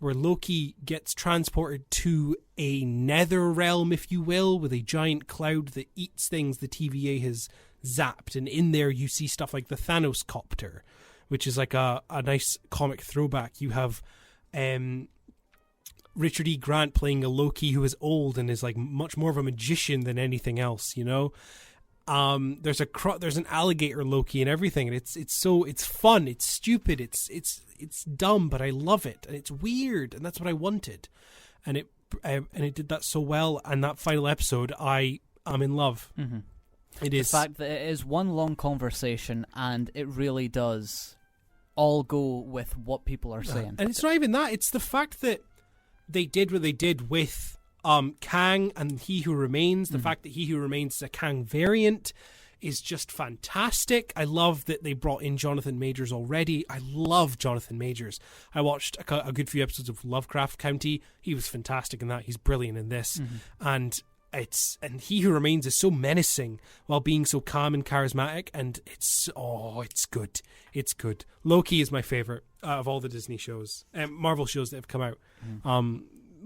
Loki gets transported to a nether realm, if you will, with a giant cloud that eats things the TVA has zapped. And in there you see stuff like the Thanos copter, which is like a nice comic throwback. You have Richard E. Grant playing a Loki who is old and is like much more of a magician than anything else, you know? There's an alligator Loki and everything, and it's fun, it's stupid, it's dumb, but I love it, and it's weird, and that's what I wanted, and it did that so well. And that final episode, I'm in love. Mm-hmm. It is the fact that it is one long conversation, and it really does all go with what people are saying. And it's not even that; it's the fact that they did what they did with Kang and He Who Remains. The fact that He Who Remains is a Kang variant is just fantastic. I love that they brought in Jonathan Majors already. I love Jonathan Majors. I watched a good few episodes of Lovecraft Country. He was fantastic in that. He's brilliant in this. And He Who Remains is so menacing while being so calm and charismatic, and it's good. It's good. Loki is my favorite of all the Disney shows, Marvel shows that have come out.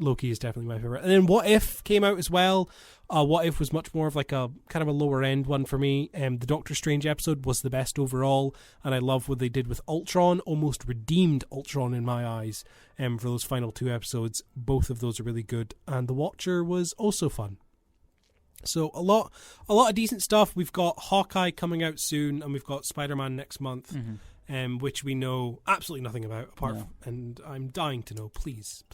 Loki is definitely my favorite. And then What If came out as well. What If was much more of like a kind of a lower end one for me. The Doctor Strange episode was the best overall, and I love what they did with Ultron. Almost redeemed Ultron in my eyes. For those final 2 episodes, both of those are really good. And The Watcher was also fun. So a lot of decent stuff. We've got Hawkeye coming out soon, and we've got Spider-Man next month, which we know absolutely nothing about and I'm dying to know. Please.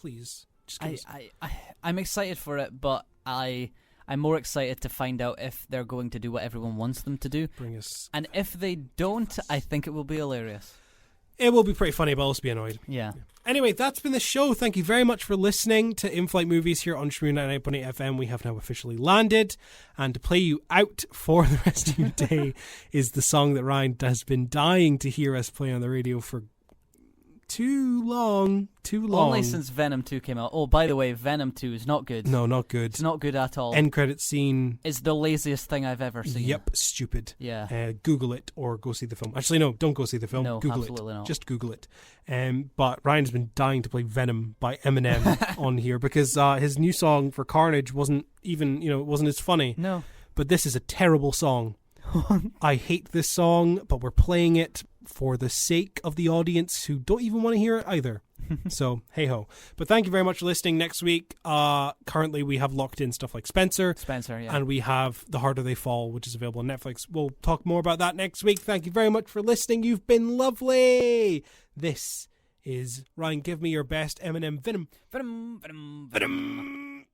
I'm excited for it, but I'm more excited to find out if they're going to do what everyone wants them to do. And if they don't, I think it will be hilarious. It will be pretty funny, but I'll also be annoyed. Yeah. Anyway, that's been the show. Thank you very much for listening to In-Flight Movies here on Shmoo 99.8 FM. We have now officially landed. And to play you out for the rest of your day is the song that Ryan has been dying to hear us play on the radio for too long. Only since Venom 2 came out. Oh, by the way, Venom 2 is not good. No, not good. It's not good at all. End credit scene. It's the laziest thing I've ever seen. Yep, stupid. Yeah. Google it or go see the film. Actually, no, don't go see the film. No, Google absolutely it. not. Just Google it. But Ryan's been dying to play Venom by Eminem on here because his new song for Carnage wasn't even, it wasn't as funny. No. But this is a terrible song. I hate this song, but we're playing it for the sake of the audience who don't even want to hear it either. So, hey-ho. But thank you very much for listening. Next week, currently we have locked in stuff like Spencer, yeah. And we have The Harder They Fall, which is available on Netflix. We'll talk more about that next week. Thank you very much for listening. You've been lovely. This is Ryan. Give me your best Eminem Venom. Venom. Venom. Venom.